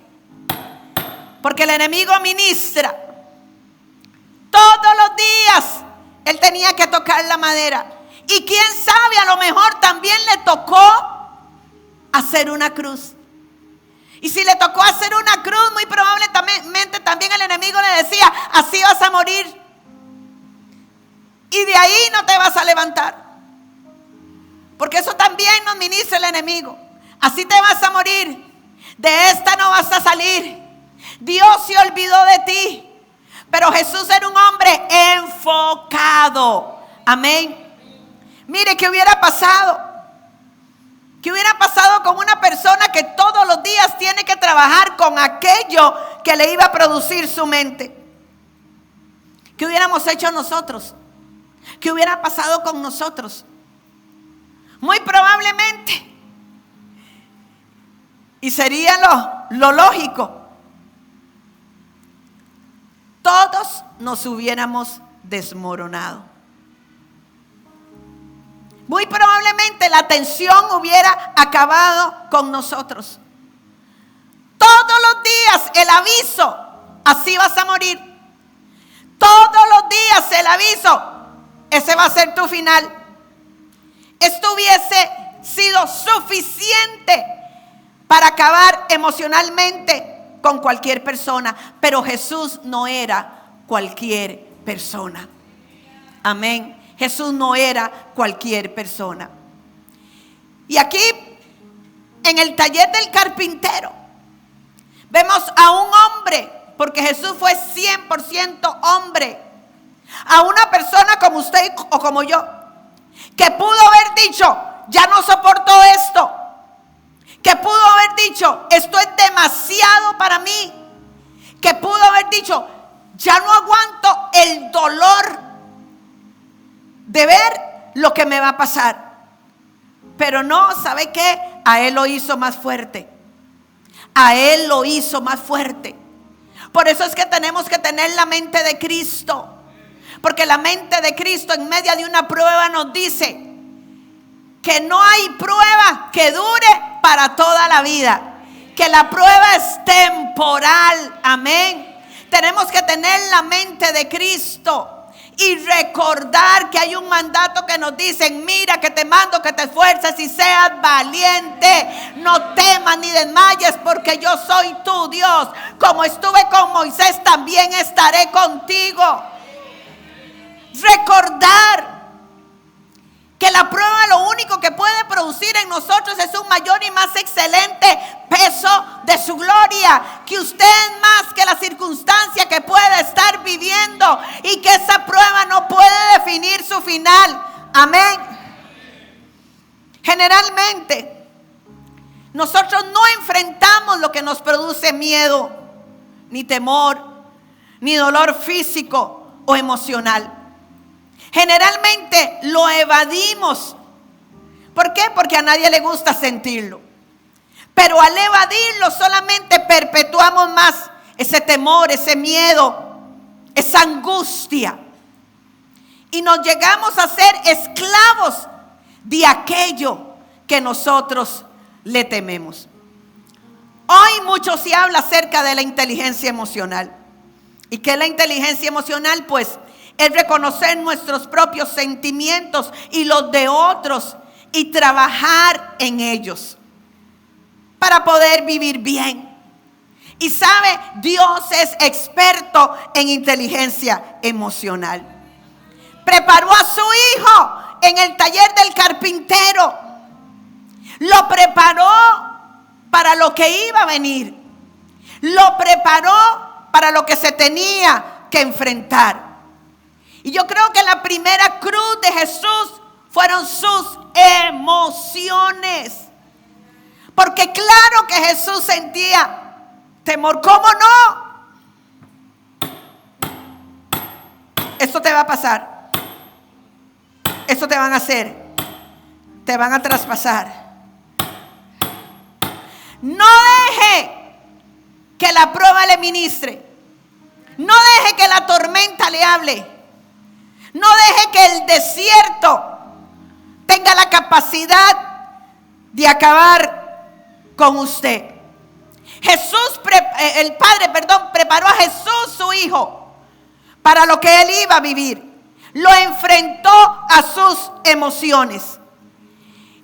Porque el enemigo ministra todos los días. Él tenía que tocar la madera. Y quién sabe, a lo mejor también le tocó hacer una cruz. Y si le tocó hacer una cruz, muy probablemente también el enemigo le decía: así vas a morir, y de ahí no te vas a levantar. Porque eso también nos ministra el enemigo. Así te vas a morir, de esta no vas a salir. Dios se olvidó de ti. Pero Jesús era un hombre enfocado. Amén. Mire, ¿qué hubiera pasado? ¿Qué hubiera pasado con una persona que todos los días tiene que trabajar con aquello que le iba a producir su mente? ¿Qué hubiéramos hecho nosotros? ¿Qué hubiera pasado con nosotros? Muy probablemente, y sería lo lógico, todos nos hubiéramos desmoronado. Muy probablemente la tensión hubiera acabado con nosotros. Todos los días el aviso: así vas a morir. Todos los días el aviso: ese va a ser tu final. Esto hubiese sido suficiente para acabar emocionalmente con cualquier persona. Pero Jesús no era cualquier persona. Amén. Jesús no era cualquier persona. Y aquí, en el taller del carpintero, Vemos a un hombre, porque Jesús fue 100% hombre, a una persona como usted o como yo, que pudo haber dicho, ya no soporto esto, que pudo haber dicho, esto es demasiado para mí, que pudo haber dicho, ya no aguanto el dolor de ver lo que me va a pasar. Pero no, ¿sabe qué? A él lo hizo más fuerte. A él lo hizo más fuerte. Por eso es que tenemos que tener la mente de Cristo. Porque la mente de Cristo en medio de una prueba nos dice que no hay prueba que dure para toda la vida. Que la prueba es temporal. Amén. Tenemos que tener la mente de Cristo. Y recordar que hay un mandato que nos dice, mira que te mando que te esfuerces y seas valiente. No temas ni desmayes porque yo soy tu Dios. Como estuve con Moisés, también estaré contigo. Recordar que la prueba lo único que puede producir en nosotros es un mayor y más excelente peso de su gloria, que usted es más que la circunstancia que pueda estar viviendo y que esa prueba no puede definir su final. Amén. Generalmente nosotros no enfrentamos lo que nos produce miedo, ni temor, ni dolor físico o emocional. Generalmente lo evadimos. ¿Por qué? Porque a nadie le gusta sentirlo. Pero al evadirlo solamente perpetuamos más ese temor, ese miedo, esa angustia. Y nos llegamos a ser esclavos de aquello que nosotros le tememos. Hoy mucho se habla acerca de la inteligencia emocional. ¿Y qué es la inteligencia emocional? Pues es reconocer nuestros propios sentimientos y los de otros y trabajar en ellos para poder vivir bien. Y sabe, Dios es experto en inteligencia emocional. Preparó a su hijo en el taller del carpintero. Lo preparó para lo que iba a venir. Lo preparó para lo que se tenía que enfrentar. Y yo creo que la primera cruz de Jesús fueron sus emociones. Porque claro que Jesús sentía temor. ¿Cómo no? Esto te va a pasar. Esto te van a hacer. Te van a traspasar. No deje que la prueba le ministre. No deje que la tormenta le hable. No deje que el desierto tenga la capacidad de acabar con usted. El Padre preparó a Jesús, su Hijo, para lo que Él iba a vivir. Lo enfrentó a sus emociones.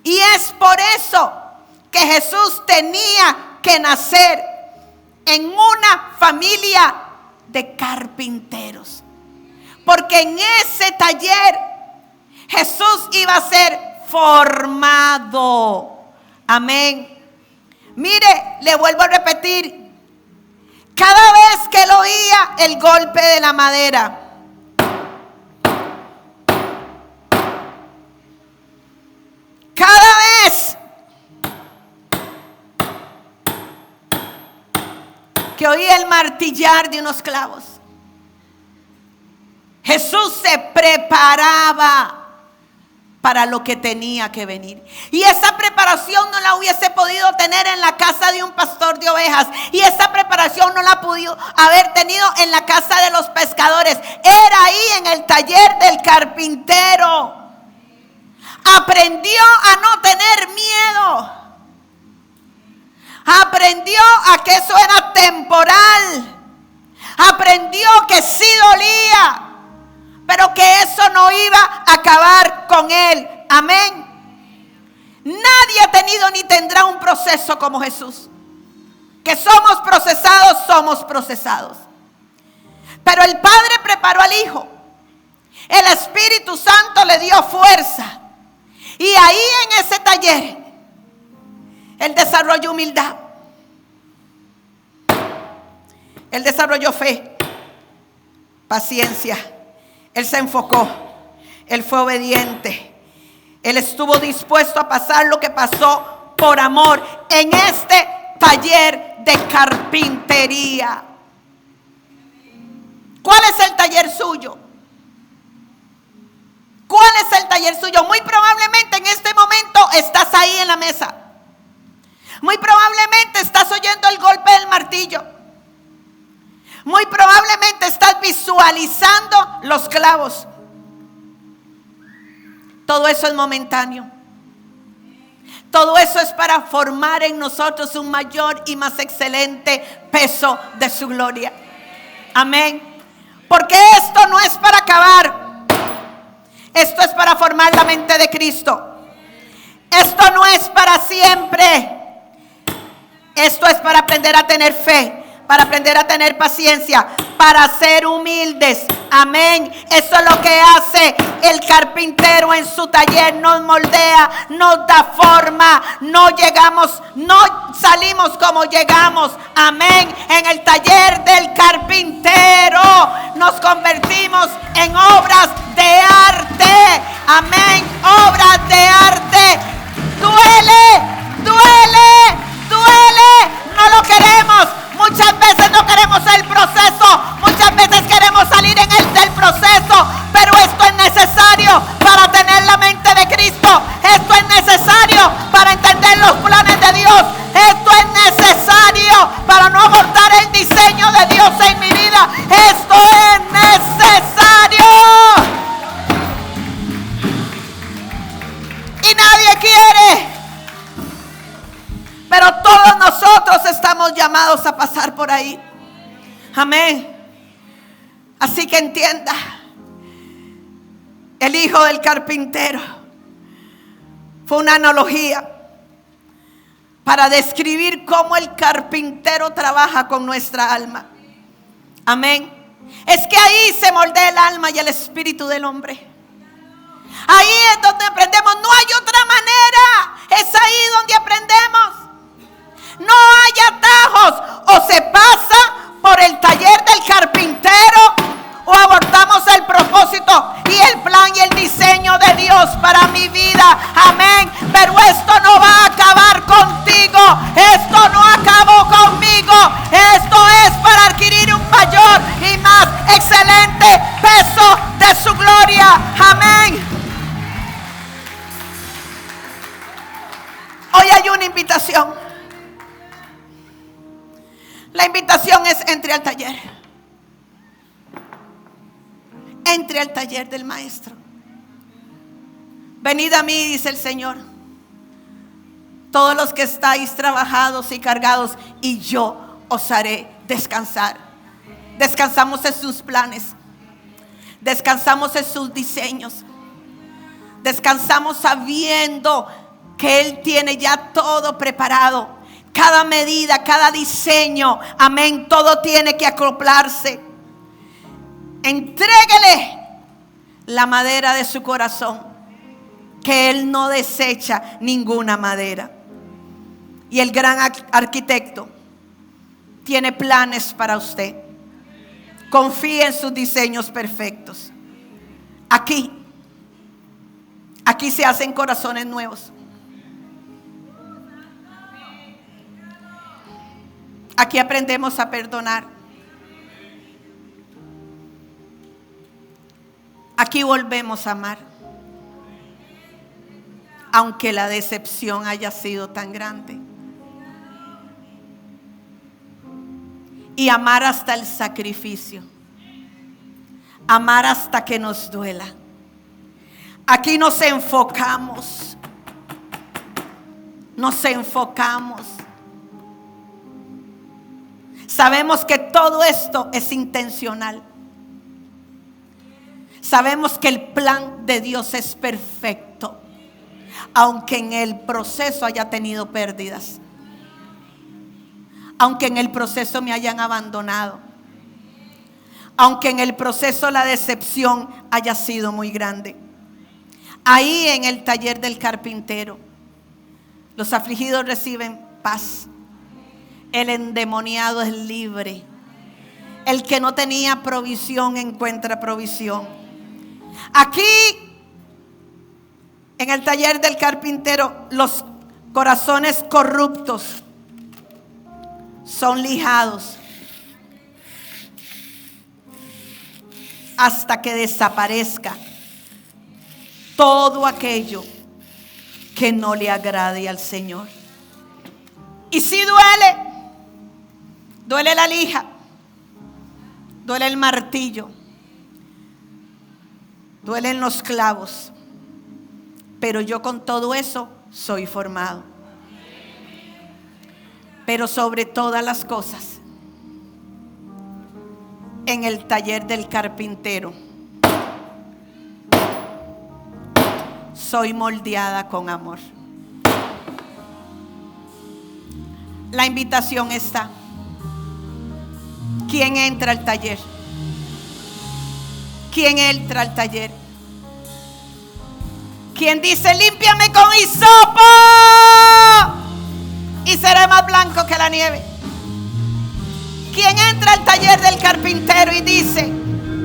Y es por eso que Jesús tenía que nacer en una familia de carpinteros. Porque en ese taller Jesús iba a ser formado. Amén. Mire, le vuelvo a repetir. Cada vez que él oía el golpe de la madera, cada vez que oía el martillar de unos clavos, Jesús se preparaba para lo que tenía que venir. Y esa preparación no la hubiese podido tener en la casa de un pastor de ovejas. Y esa preparación no la pudo haber tenido en la casa de los pescadores. Era ahí en el taller del carpintero. Aprendió a no tener miedo. Aprendió a que eso era temporal. Aprendió que sí dolía, pero que eso no iba a acabar con él. Amén. Nadie ha tenido ni tendrá un proceso como Jesús. Que somos procesados. Pero el Padre preparó al Hijo. El Espíritu Santo le dio fuerza. Y ahí en ese taller, Él desarrolló humildad. Él desarrolló fe, paciencia. Él se enfocó. Él fue obediente. Él estuvo dispuesto a pasar lo que pasó por amor en este taller de carpintería. ¿Cuál es el taller suyo? ¿Cuál es el taller suyo? Muy probablemente en este momento estás ahí en la mesa. Muy probablemente estás oyendo el golpe del martillo. Muy probablemente estás visualizando los clavos. Todo eso es momentáneo. Todo eso es para formar en nosotros un mayor y más excelente peso de su gloria. Amén. Porque esto no es para acabar. Esto es para formar la mente de Cristo. Esto no es para siempre. Esto es para aprender a tener fe, para aprender a tener paciencia, para ser humildes. Amén. Eso es lo que hace el carpintero en su taller. Nos moldea, nos da forma. No llegamos, no salimos como llegamos. Amén. En el taller del carpintero nos convertimos en obras de arte. Amén. Obras de arte. Duele, duele, duele. No lo queremos. Muchas veces no queremos el proceso. Muchas veces queremos salir del proceso. Pero esto es necesario para tener la mente de Cristo. Esto es necesario para entender los planes de Dios. Esto es necesario para no abortar el diseño de Dios en mi vida. Esto es necesario. Y nadie quiere. Pero todos nosotros estamos llamados a pasar por ahí. Amén. Así que entienda, el hijo del carpintero fue una analogía para describir cómo el carpintero trabaja con nuestra alma. Amén. Es que ahí se moldea el alma y el espíritu del hombre. Ahí es donde aprendemos. No hay otra manera. Es ahí donde aprendemos. No hay atajos. O se pasa por el taller del carpintero o abortamos el propósito y el plan y el diseño de Dios para mi vida. Amén. Pero esto no va a acabar contigo. Esto no acabó conmigo. Esto es para adquirir un mayor y más excelente peso de su gloria. Amén. Hoy hay una invitación. La invitación es: entre al taller. Entre al taller del maestro. Venid a mí, dice el Señor, todos los que estáis trabajados y cargados, y yo os haré descansar. Descansamos en sus planes. Descansamos en sus diseños. Descansamos sabiendo que Él tiene ya todo preparado. Cada medida, cada diseño, amén, todo tiene que acoplarse. Entréguele la madera de su corazón, que Él no desecha ninguna madera. Y el gran arquitecto tiene planes para usted. Confíe en sus diseños perfectos. Aquí se hacen corazones nuevos. Aquí aprendemos a perdonar. Aquí volvemos a amar. Aunque la decepción haya sido tan grande. Y amar hasta el sacrificio. Amar hasta que nos duela. Aquí nos enfocamos. Nos enfocamos. Sabemos que todo esto es intencional. Sabemos que el plan de Dios es perfecto, aunque en el proceso haya tenido pérdidas, aunque en el proceso me hayan abandonado, aunque en el proceso la decepción haya sido muy grande. Ahí en el taller del carpintero, los afligidos reciben paz. El endemoniado es libre. El que no tenía provisión encuentra provisión. Aquí, en el taller del carpintero, los corazones corruptos son lijados hasta que desaparezca todo aquello que no le agrade al Señor. Y si duele la lija, duele el martillo, duelen los clavos, pero yo con todo eso soy formado. Pero sobre todas las cosas, en el taller del carpintero, soy moldeada con amor. La invitación está. ¿Quién entra al taller? ¿Quién entra al taller? ¿Quién dice límpiame con hisopo y seré más blanco que la nieve? ¿Quién entra al taller del carpintero y dice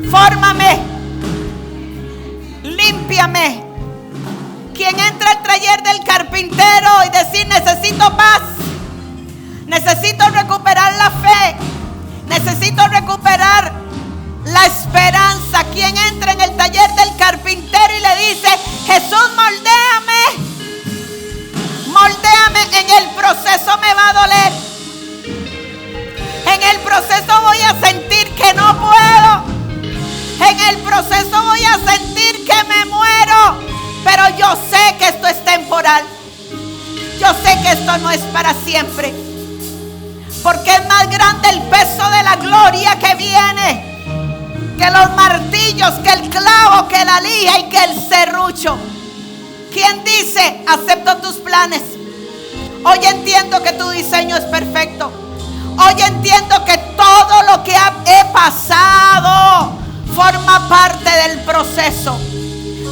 fórmame, límpiame? ¿Quién entra al taller del carpintero y decir necesito paz, necesito recuperar la fe, necesito recuperar la esperanza? ¿Quién entra en el taller del carpintero y le dice Jesús, moldéame, en el proceso me va a doler, en el proceso voy a sentir que no puedo, en el proceso voy a sentir que me muero, pero yo sé que esto es temporal, yo sé que esto no es para siempre, porque es más grande el peso de la gloria que viene que los martillos, que el clavo, que la lija y que el serrucho. ¿Quién dice acepto tus planes? Hoy entiendo que tu diseño es perfecto. Hoy entiendo que todo lo que he pasado forma parte del proceso.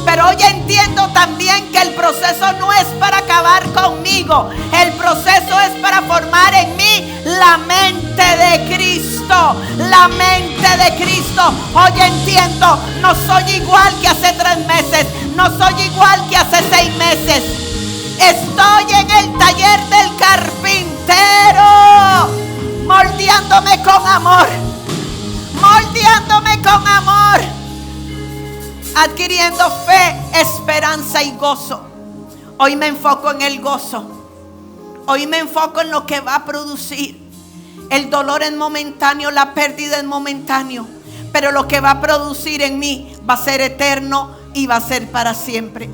Pero hoy entiendo también que el proceso no es para acabar conmigo. El proceso es para formar en mí la mente de Cristo. La mente de Cristo. Hoy entiendo, no soy igual que hace 3 meses. No soy igual que hace 6 meses. Estoy en el taller del carpintero, moldeándome con amor. Moldeándome con amor. Adquiriendo fe, esperanza y gozo. Hoy me enfoco en el gozo. Hoy me enfoco en lo que va a producir. El dolor es momentáneo, la pérdida es momentáneo, pero lo que va a producir en mí va a ser eterno y va a ser para siempre.